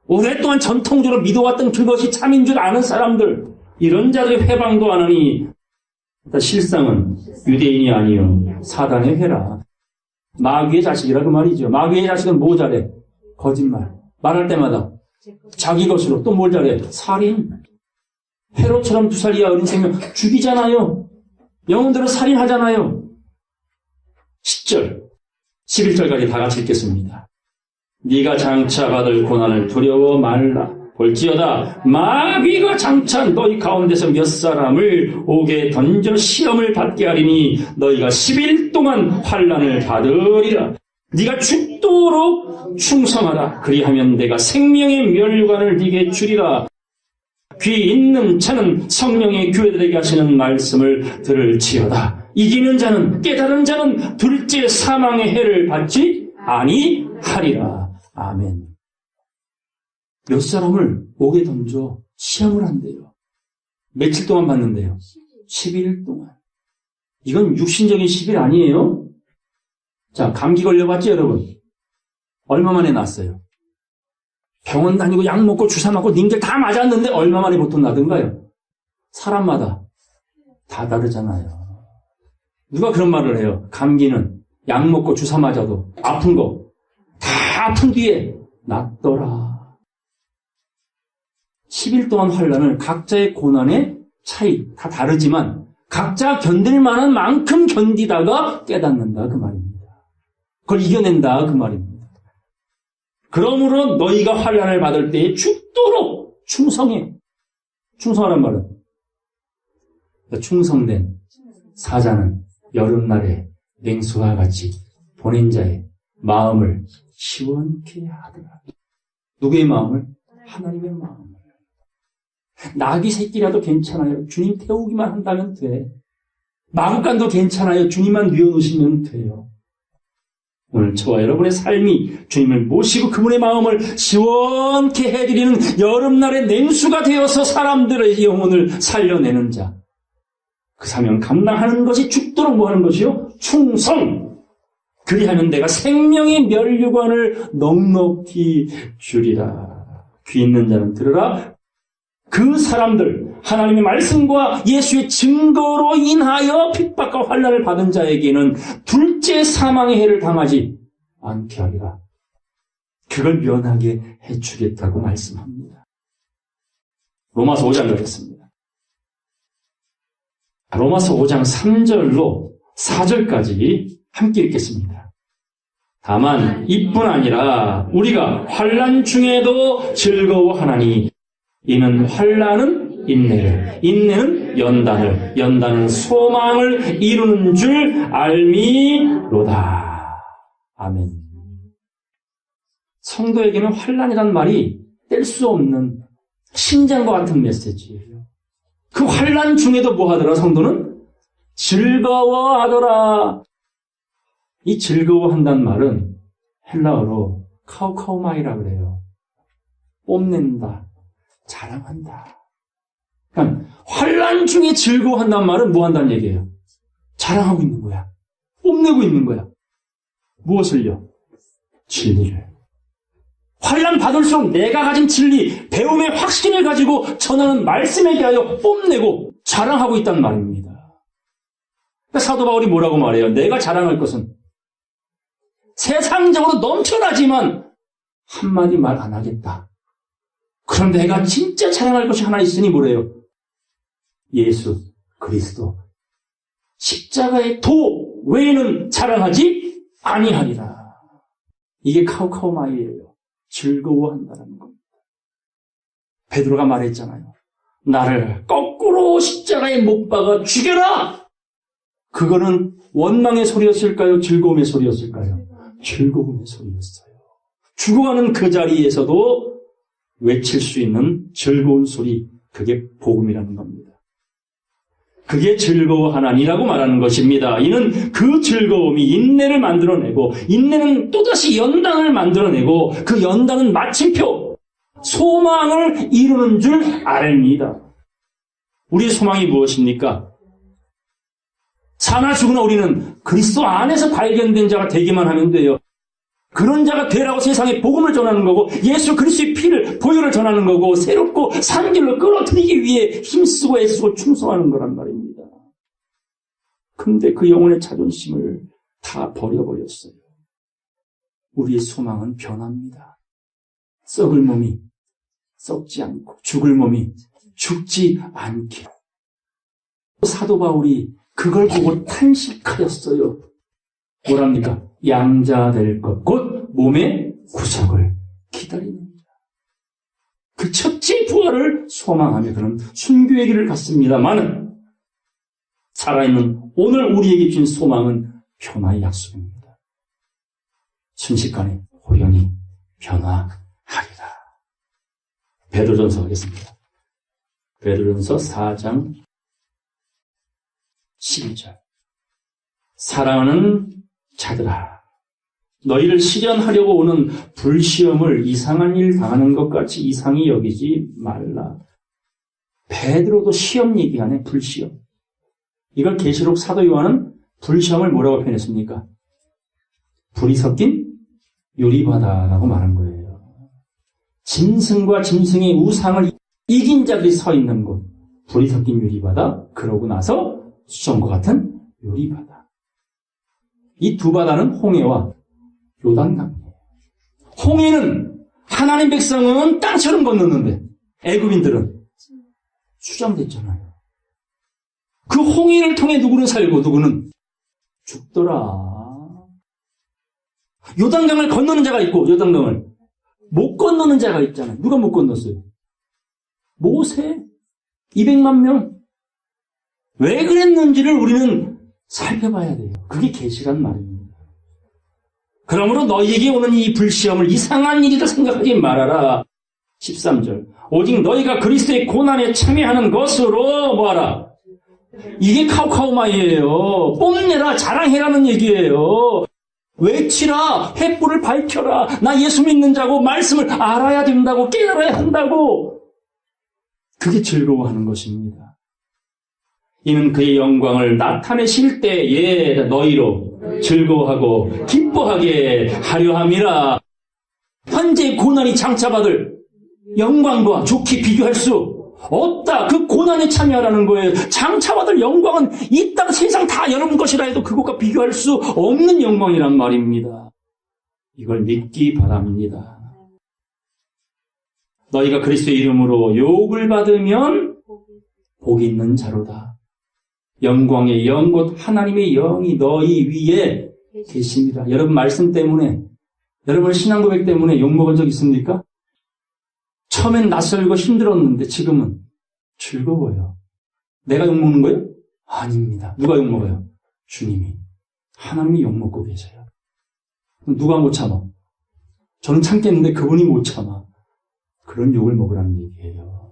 Speaker 1: 오랫동안 전통적으로 믿어왔던 그것이 참인 줄 아는 사람들, 이런 자들의 회방도 안 하니 실상은 유대인이 아니요 사단의 회라. 마귀의 자식이라 그 말이죠. 마귀의 자식은 뭐 잘해? 거짓말. 말할 때마다 자기 것으로. 또 뭘 잘해? 살인. 헤롯처럼 2살 이하 어린 생명 죽이잖아요. 영혼들은 살인하잖아요. 10절 11절까지 다 같이 읽겠습니다. 네가 장차 받을 고난을 두려워 말라. 볼지어다 마귀가 장차 너희 가운데서 몇 사람을 옥에 던져 시험을 받게 하리니 너희가 10일 동안 환난을 받으리라. 네가 죽도록 충성하라. 그리하면 내가 생명의 면류관을 네게 주리라. 귀 있는 자는 성령의 교회들에게 하시는 말씀을 들을지어다. 이기는 자는, 깨달은 자는 둘째 사망의 해를 받지 아니하리라. 아멘. 몇 사람을 옥에 던져 시험을 한대요. 며칠 동안 받는데요. 11일 동안. 이건 육신적인 10일 아니에요? 자, 감기 걸려봤지, 여러분? 얼마 만에 났어요? 병원 다니고 약 먹고 주사 맞고 닌겔 다 맞았는데 얼마 만에 보통 나던가요? 사람마다 다 다르잖아요. 누가 그런 말을 해요? 감기는 약 먹고 주사 맞아도 아픈 거 다 아픈 뒤에 낫더라. 10일 동안 환난을 각자의 고난의 차이 다 다르지만 각자 견딜 만한 만큼 견디다가 깨닫는다 그 말입니다. 그걸 이겨낸다 그 말입니다. 그러므로 너희가 환난을 받을 때에 죽도록 충성해. 충성하란 말은 충성된 사자는 여름날에 냉수와 같이 보낸 자의 마음을 시원케 하더라. 누구의 마음을? 하나님의 마음을. 나귀 새끼라도 괜찮아요. 주님 태우기만 한다면 돼. 마구간도 괜찮아요. 주님만 뉘어놓으시면 돼요. 오늘 저와 여러분의 삶이 주님을 모시고 그분의 마음을 시원케 해드리는 여름날의 냉수가 되어서 사람들의 영혼을 살려내는 자. 그 사명 감당하는 것이 죽도록 뭐 하는 것이요? 충성! 그리하면 내가 생명의 면류관을 넉넉히 주리라. 귀 있는 자는 들으라. 그 사람들, 하나님의 말씀과 예수의 증거로 인하여 핍박과 환난을 받은 자에게는 둘째 사망의 해를 당하지 않게 하리라. 그걸 면하게 해주겠다고 말씀합니다. 로마서 5장 가겠습니다. 로마서 5장 3절로 4절까지 함께 읽겠습니다. 다만 이뿐 아니라 우리가 환난 중에도 즐거워하나니 이는 환난은 인내를, 인내는 연단을, 연단은 소망을 이루는 줄 알미로다. 아멘. 성도에게는 환난이란 말이 뗄 수 없는 심장과 같은 메시지예요. 그 환난 중에도 뭐 하더라? 성도는 즐거워하더라. 이 즐거워한다는 말은 헬라어로 카우카우마이라 그래요. 뽐낸다. 자랑한다. 그러니까 환난 중에 즐거워한다는 말은 뭐 한다는 얘기예요? 자랑하고 있는 거야. 뽐내고 있는 거야. 무엇을요? 진리를. 환난 받을수록 내가 가진 진리, 배움의 확신을 가지고 전하는 말씀에 대하여 뽐내고 자랑하고 있다는 말입니다. 그러니까 사도 바울이 뭐라고 말해요? 내가 자랑할 것은 세상적으로 넘쳐나지만 한마디 말 안 하겠다. 그럼 내가 진짜 자랑할 것이 하나 있으니 뭐래요? 예수 그리스도 십자가의 도 외에는 자랑하지 아니하리라. 이게 카우카우마이예요. 즐거워한다는 겁니다. 베드로가 말했잖아요. 나를 거꾸로 십자가에 못 박아 죽여라. 그거는 원망의 소리였을까요? 즐거움의 소리였을까요? 즐거움의 소리였어요. 죽어가는 그 자리에서도 외칠 수 있는 즐거운 소리, 그게 복음이라는 겁니다. 그게 즐거워하나니라고 말하는 것입니다. 이는 그 즐거움이 인내를 만들어내고, 인내는 또다시 연단을 만들어내고, 그 연단은 마침표, 소망을 이루는 줄 아랍니다. 우리의 소망이 무엇입니까? 사나 죽으나 우리는 그리스도 안에서 발견된 자가 되기만 하면 돼요. 그런 자가 되라고 세상에 복음을 전하는 거고, 예수 그리스도의 피를, 보혈을 전하는 거고, 새롭고 산 길로 끌어들이기 위해 힘쓰고 애쓰고 충성하는 거란 말입니다. 근데 그 영혼의 자존심을 다 버려버렸어요. 우리의 소망은 변합니다. 썩을 몸이 썩지 않고, 죽을 몸이 죽지 않게. 사도 바울이 그걸 보고 탄식하였어요. 뭐랍니까? 양자 될 것, 곧 몸의 구속을 기다립니다. 그 첫째 부활을 소망하며 그는 순교의 길을 갔습니다만은, 살아있는 오늘 우리에게 준 소망은 변화의 약속입니다. 순식간에 호련히 변화하리라. 베드로전서 하겠습니다. 베드로전서 4장 11절. 사랑하는 자들아, 너희를 시련하려고 오는 불시험을 이상한 일 당하는 것 같이 이상히 여기지 말라. 베드로도 시험 얘기하네, 불시험. 이걸 계시록 사도 요한은 불시험을 뭐라고 표현했습니까? 불이 섞인 유리바다라고 말한 거예요. 짐승과 짐승의 우상을 이긴 자들이 서 있는 곳, 불이 섞인 유리바다, 그러고 나서 수정과 같은 유리바다. 이 두 바다는 홍해와 요단강이에요. 홍해는 하나님 백성은 땅처럼 건넜는데 애굽인들은 수장됐잖아요. 그 홍해를 통해 누구는 살고 누구는 죽더라. 요단강을 건너는 자가 있고 요단강을 못 건너는 자가 있잖아요. 누가 못 건넜어요? 모세. 200만 명. 왜 그랬는지를 우리는 살펴봐야 돼요. 그게 계시란 말입니다. 그러므로 너희에게 오는 이 불시험을 이상한 일이라 생각하지 말아라. 13절. 오직 너희가 그리스도의 고난에 참여하는 것으로 뭐하라? 이게 카우카우마이예요. 뽐내라, 자랑해라는 얘기예요. 외치라, 횃불을 밝혀라. 나 예수 믿는 자고 말씀을 알아야 된다고, 깨달아야 한다고. 그게 즐거워하는 것입니다. 이는 그의 영광을 나타내실 때에 너희로 즐거워하고 기뻐하게 하려 함이라. 현재 고난이 장차받을 영광과 좋게 비교할 수 없다. 그 고난에 참여하라는 거예요. 장차받을 영광은 이 땅 세상 다 여러분 것이라 해도 그것과 비교할 수 없는 영광이란 말입니다. 이걸 믿기 바랍니다. 너희가 그리스도의 이름으로 욕을 받으면 복이 있는 자로다. 영광의 영 곧 하나님의 영이 너희 위에 계십니다. 여러분 말씀 때문에, 여러분 신앙 고백 때문에 욕먹은 적 있습니까? 처음엔 낯설고 힘들었는데 지금은 즐거워요. 내가 욕먹는 거예요? 아닙니다. 누가 욕먹어요? 주님이. 하나님이 욕먹고 계세요. 누가 못 참아? 저는 참겠는데 그분이 못 참아. 그런 욕을 먹으라는 얘기예요.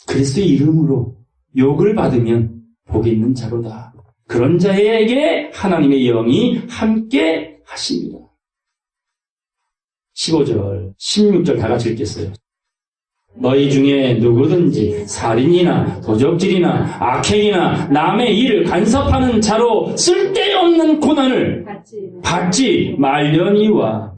Speaker 1: 그리스도의 이름으로 욕을 받으면 복이 있는 자로다. 그런 자에게 하나님의 영이 함께 하십니다. 15절, 16절 다 같이 읽겠어요. 너희 중에 누구든지 살인이나 도적질이나 악행이나 남의 일을 간섭하는 자로 쓸데없는 고난을 받지 말려니와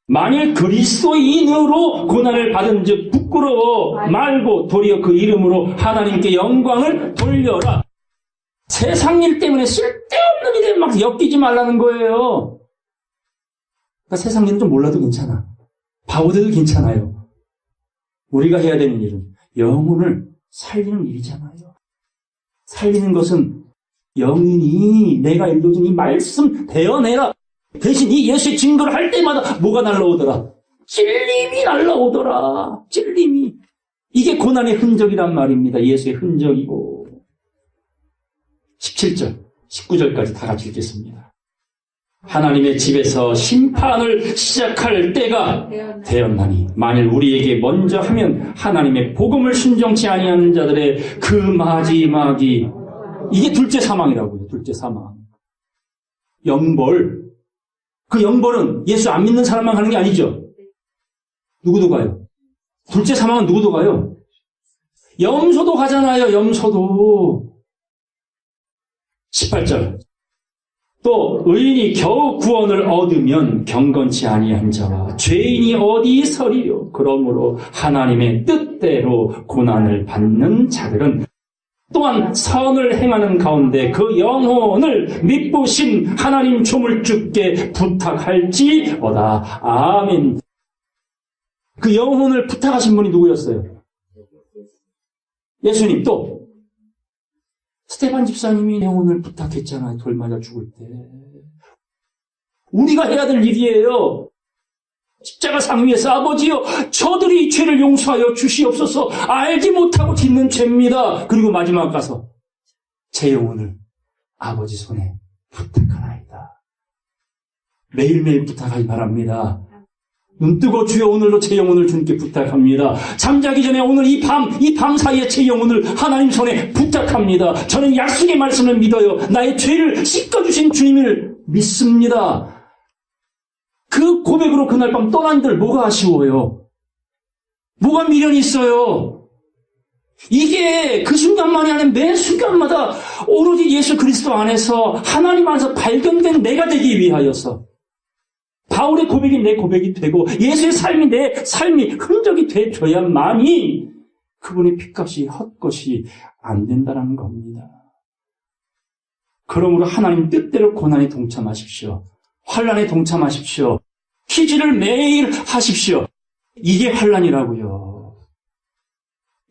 Speaker 1: 만일 그리스도인으로 고난을 받은 즉 부끄러워 말고 도리어 그 이름으로 하나님께 영광을 돌려라. 세상 일 때문에 쓸데없는 일에 막 엮이지 말라는 거예요. 그러니까 세상 일은 좀 몰라도 괜찮아. 바보돼도 괜찮아요. 우리가 해야 되는 일은 영혼을 살리는 일이잖아요. 살리는 것은 영인이 내가 읽어준 이 말씀 대어내라. 대신 이 예수의 증거를 할 때마다 뭐가 날라오더라? 찔림이 날라오더라. 찔림이. 이게 고난의 흔적이란 말입니다. 예수의 흔적이고. 17절, 19절까지 다 같이 읽겠습니다. 하나님의 집에서 심판을 시작할 때가 되었나니 만일 우리에게 먼저 하면 하나님의 복음을 순종치 아니하는 자들의 그 마지막이 이게 둘째 사망이라고요. 둘째 사망. 영벌. 그 영벌은 예수 안 믿는 사람만 가는 게 아니죠. 누구도 가요. 둘째 사망은 누구도 가요. 염소도 가잖아요. 염소도. 18절. 또 의인이 겨우 구원을 얻으면 경건치 아니한 자와 죄인이 어디 서리요. 그러므로 하나님의 뜻대로 고난을 받는 자들은 또한 선을 행하는 가운데 그 영혼을 믿으신 하나님 조물주께 부탁할지어다. 아멘. 그 영혼을 부탁하신 분이 누구였어요? 예수님. 또 스테반 집사님이 영혼을 부탁했잖아요. 돌 맞아 죽을 때. 우리가 해야 될 일이에요. 십자가 상 위에서 아버지여 저들이 이 죄를 용서하여 주시옵소서. 알지 못하고 짓는 죄입니다. 그리고 마지막 가서 제 영혼을 아버지 손에 부탁하나이다. 매일매일 부탁하기 바랍니다. 눈뜨고 주여 오늘도 제 영혼을 주님께 부탁합니다. 잠자기 전에 오늘 이 밤 사이에 제 영혼을 하나님 손에 부탁합니다. 저는 약속의 말씀을 믿어요. 나의 죄를 씻어주신 주님을 믿습니다. 그 고백으로 그날 밤 떠난들 뭐가 아쉬워요? 뭐가 미련이 있어요? 이게 그 순간만이 아니라 매 순간마다 오로지 예수 그리스도 안에서 하나님 안에서 발견된 내가 되기 위하여서 바울의 고백이 내 고백이 되고 예수의 삶이 내 삶이 흔적이 돼줘야만이 그분의 핏값이 헛것이 안 된다는 겁니다. 그러므로 하나님 뜻대로 고난에 동참하십시오. 환난에 동참하십시오. 희지를 매일 하십시오. 이게 환난이라고요.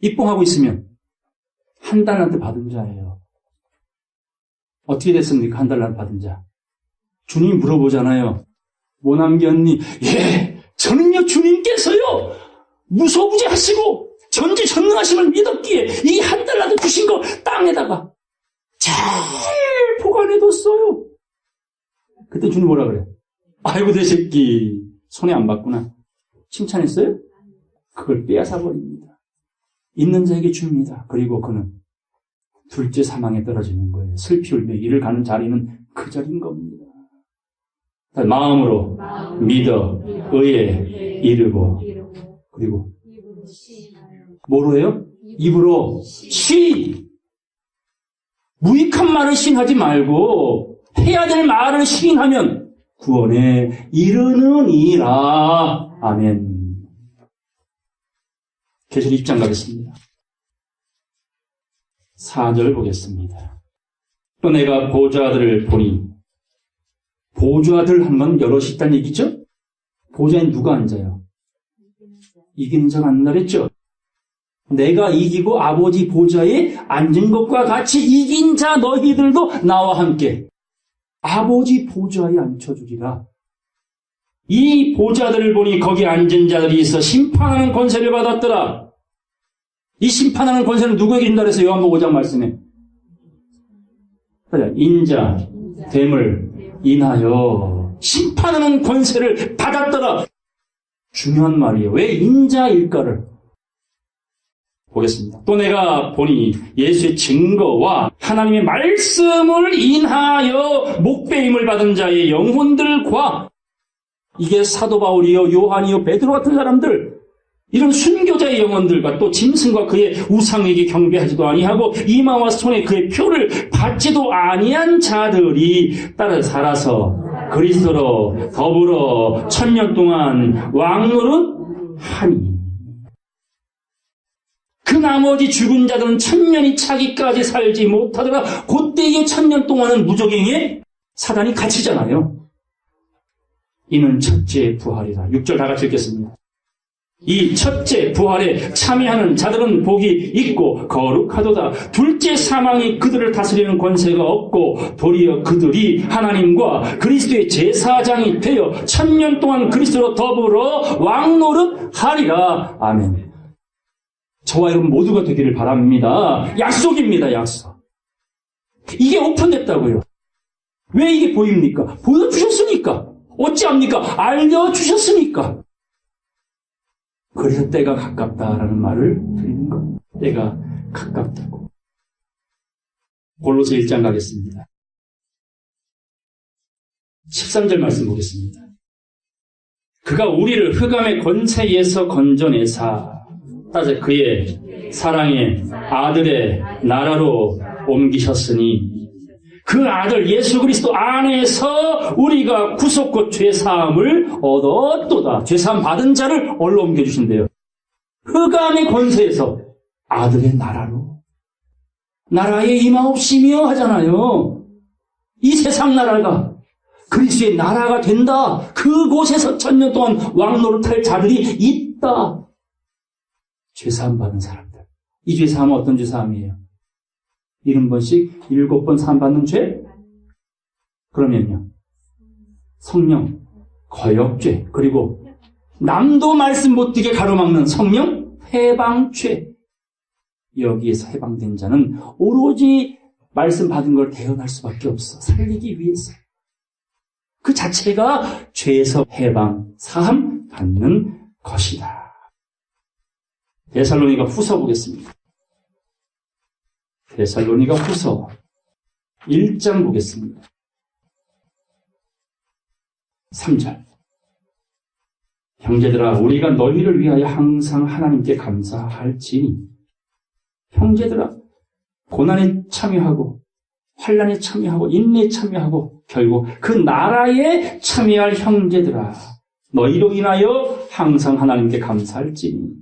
Speaker 1: 입봉하고 있으면 한 달란트 받은 자예요. 어떻게 됐습니까? 한 달란트 받은 자. 주님이 물어보잖아요. 모남견니, 예, 저는요 주님께서요 무소부지하시고 전지전능하심을 믿었기에 이 한 달라도 주신 거 땅에다가 잘 보관해뒀어요. 그때 주님 뭐라 그래? 아이고 내 새끼 손에 안 받구나. 칭찬했어요? 그걸 빼앗아버립니다. 있는 자에게 줍니다. 그리고 그는 둘째 사망에 떨어지는 거예요. 슬피 울며 이를 가는 자리는 그 자리인 겁니다. 마음으로 믿어 의에 이르고 그리고 뭐로 해요? 입으로 무익한 말을 시인하지 말고 해야 될 말을 시인하면 구원에 이르느니라. 아멘. 계시록 2장 가겠습니다. 4절 보겠습니다. 또 내가 보좌들을 보니 보좌들 한 건 여럿이 있다는 얘기죠? 보좌에 누가 앉아요? 이기는 자가 앉는다 그랬죠? 내가 이기고 아버지 보좌에 앉은 것과 같이 이긴 자 너희들도 나와 함께 아버지 보좌에 앉혀주리라. 이 보좌들을 보니 거기 앉은 자들이 있어 심판하는 권세를 받았더라. 이 심판하는 권세는 누구에게 준다 그래서 요한복음 5장 말씀에 인자, 됨을 인하여 심판하는 권세를 받았더라. 중요한 말이에요. 왜 인자일까를 보겠습니다. 또 내가 보니 예수의 증거와 하나님의 말씀을 인하여 목배임을 받은 자의 영혼들과 이게 사도 바울이요 요한이요 베드로 같은 사람들 이런 순교자의 영혼들과 또 짐승과 그의 우상에게 경배하지도 아니하고 이마와 손에 그의 표를 받지도 아니한 자들이 따라 살아서 그리스도로 더불어 1000년 동안 왕노릇 하니 그 나머지 죽은 자들은 1000년이 차기까지 살지 못하더라. 그때의 1000년 동안은 무적행에 사단이 갇히잖아요. 이는 첫째 부활이다. 6절 다 같이 읽겠습니다. 이 첫째 부활에 참여하는 자들은 복이 있고 거룩하도다. 둘째 사망이 그들을 다스리는 권세가 없고 도리어 그들이 하나님과 그리스도의 제사장이 되어 1000년 동안 그리스도로 더불어 왕노릇 하리라. 아멘. 저와 여러분 모두가 되기를 바랍니다. 약속입니다. 약속. 이게 오픈됐다고요. 왜 이게 보입니까? 보여주셨으니까 모르십니까? 어찌합니까? 알려주셨으니까. 그래서 때가 가깝다라는 말을 드리는 겁니다. 때가 가깝다고. 골로새 1장 가겠습니다. 13절 말씀 보겠습니다. 그가 우리를 흑암의 권세에서 건져내사 따져 그의 사랑의 아들의 나라로 옮기셨으니 그 아들 예수 그리스도 안에서 우리가 구속과 죄사함을 얻었도다. 죄사함 받은 자를 얼로 옮겨주신대요. 흑암의 권세에서 아들의 나라로. 나라에 임하옵시며 하잖아요. 이 세상 나라가 그리스도의 나라가 된다. 그곳에서 1000년 동안 왕노릇할 자들이 있다. 죄사함 받은 사람들. 이 죄사함은 어떤 죄사함이에요? 70번씩 7번 사함받는 죄? 그러면요. 성령, 거역죄, 그리고 남도 말씀 못 듣게 가로막는 성령, 해방죄. 여기에서 해방된 자는 오로지 말씀 받은 걸 대언할 수밖에 없어. 살리기 위해서. 그 자체가 죄에서 해방, 사함 받는 것이다. 데살로니가 후서 보겠습니다. 데살로니가 후서 1장 보겠습니다. 3절. 형제들아, 우리가 너희를 위하여 항상 하나님께 감사할지니. 형제들아, 고난에 참여하고 환난에 참여하고 인내에 참여하고 결국 그 나라에 참여할 형제들아, 너희로 인하여 항상 하나님께 감사할지니.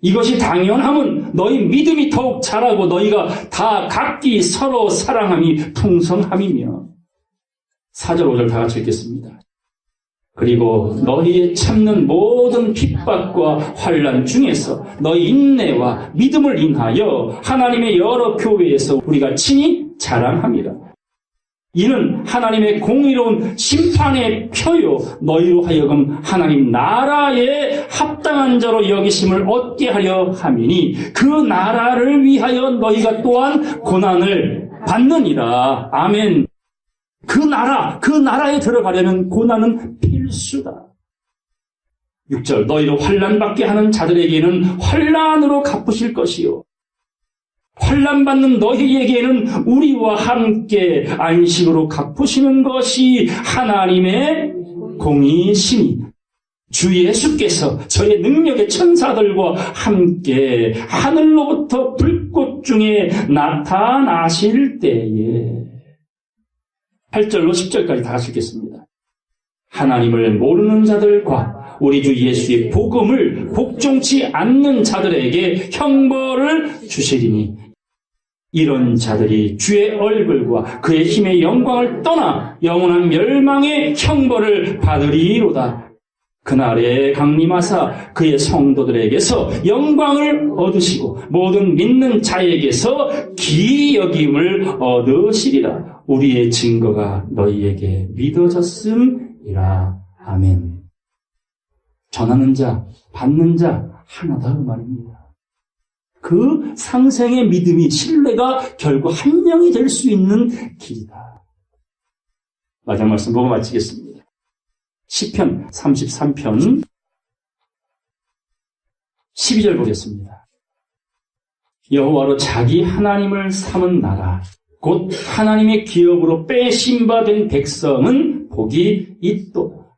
Speaker 1: 이것이 당연함은 너희 믿음이 더욱 자라고 너희가 다 각기 서로 사랑함이 풍성함이며. 4절 5절 다 같이 읽겠습니다. 그리고 너희의 참는 모든 핍박과 환난 중에서 너희 인내와 믿음을 인하여 하나님의 여러 교회에서 우리가 친히 자랑함이라. 이는 하나님의 공의로운 심판의 표요 너희로 하여금 하나님 나라에 합당한 자로 여기심을 얻게 하려 함이니 그 나라를 위하여 너희가 또한 고난을 받느니라. 아멘. 그 나라에 들어가려면 고난은 필수다. 6절. 너희로 환난받게 하는 자들에게는 환난으로 갚으실 것이요 환난받는 너희에게는 우리와 함께 안식으로 갚으시는 것이 하나님의 공의시니 주 예수께서 저의 능력의 천사들과 함께 하늘로부터 불꽃 중에 나타나실 때에. 8절로 10절까지 다 같이 읽겠습니다. 하나님을 모르는 자들과 우리 주 예수의 복음을 복종치 않는 자들에게 형벌을 주시리니 이런 자들이 주의 얼굴과 그의 힘의 영광을 떠나 영원한 멸망의 형벌을 받으리로다. 그날에 강림하사 그의 성도들에게서 영광을 얻으시고 모든 믿는 자에게서 기여김을 얻으시리라. 우리의 증거가 너희에게 믿어졌음이라. 아멘. 전하는 자, 받는 자 하나다 그 말입니다. 그 상생의 믿음이, 신뢰가 결국 한 명이 될 수 있는 길이다. 마지막 말씀 보고 마치겠습니다. 시편 33편 12절 보겠습니다. 여호와로 자기 하나님을 삼은 나라 곧 하나님의 기업으로 빼심받은 백성은 복이 있도다.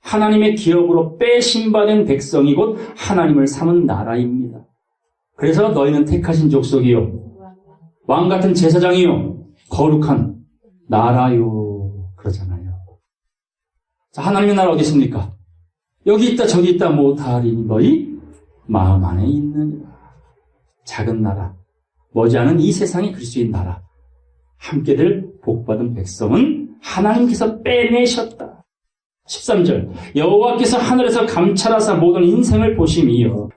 Speaker 1: 하나님의 기업으로 빼심받은 백성이 곧 하나님을 삼은 나라입니다. 그래서 너희는 택하신 족속이요 왕같은 제사장이요 거룩한 나라요 그러잖아요. 자, 하나님의 나라 어디 있습니까? 여기 있다 저기 있다 못하리니 너희 마음 안에 있느니라. 작은 나라, 머지않은 이 세상의 그리스도의 나라, 함께 될 복받은 백성은 하나님께서 빼내셨다. 13절. 여호와께서 하늘에서 감찰하사 모든 인생을 보심이요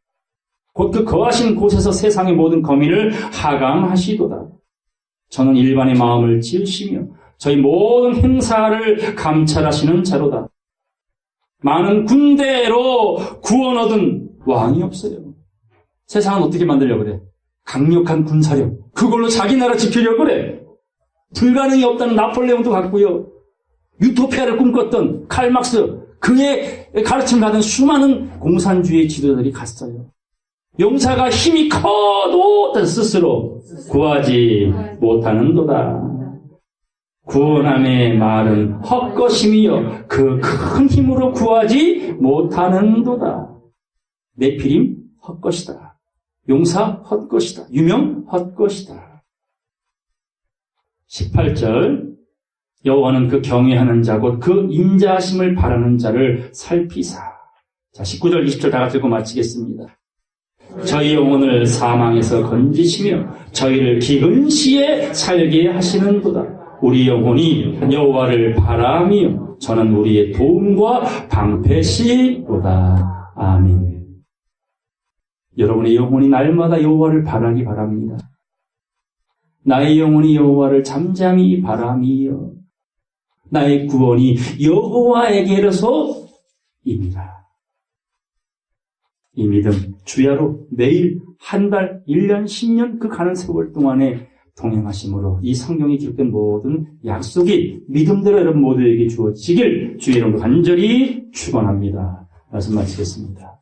Speaker 1: 곧 그 거하신 곳에서 세상의 모든 거민을 하강하시도다. 저는 일반의 마음을 지으시며 저희 모든 행사를 감찰하시는 자로다. 많은 군대로 구원 얻은 왕이 없어요. 세상은 어떻게 만들려고 그래? 강력한 군사력, 그걸로 자기 나라 지키려고 그래. 불가능이 없다는 나폴레옹도 같고요. 유토피아를 꿈꿨던 칼 막스, 그의 가르침을 받은 수많은 공산주의 지도자들이 갔어요. 용사가 힘이 커도 스스로 구하지 못하는도다. 구원함의 말은 헛것임이요 그 큰 힘으로 구하지 못하는도다. 네피림 헛것이다. 용사 헛것이다. 유명 헛것이다. 18절 여호와는 그 경외하는 자 곧 그 인자하심을 바라는 자를 살피사. 자, 19절 20절 다 같이 읽고 마치겠습니다. 저희 영혼을 사망에서 건지시며 저희를 기근 시에 살게 하시는도다. 우리 영혼이 여호와를 바라며 저는 우리의 도움과 방패시로다. 아멘. 여러분의 영혼이 날마다 여호와를 바라기 바랍니다. 나의 영혼이 여호와를 잠잠히 바라며 나의 구원이 여호와에게로서입니다. 이 믿음, 주야로 매일, 한 달, 1년, 10년 그 가는 세월 동안에 동행하심으로 이 성경에 기록된 모든 약속이 믿음대로 여러분 모두에게 주어지길 주의 이름으로 간절히 축원합니다. 말씀 마치겠습니다.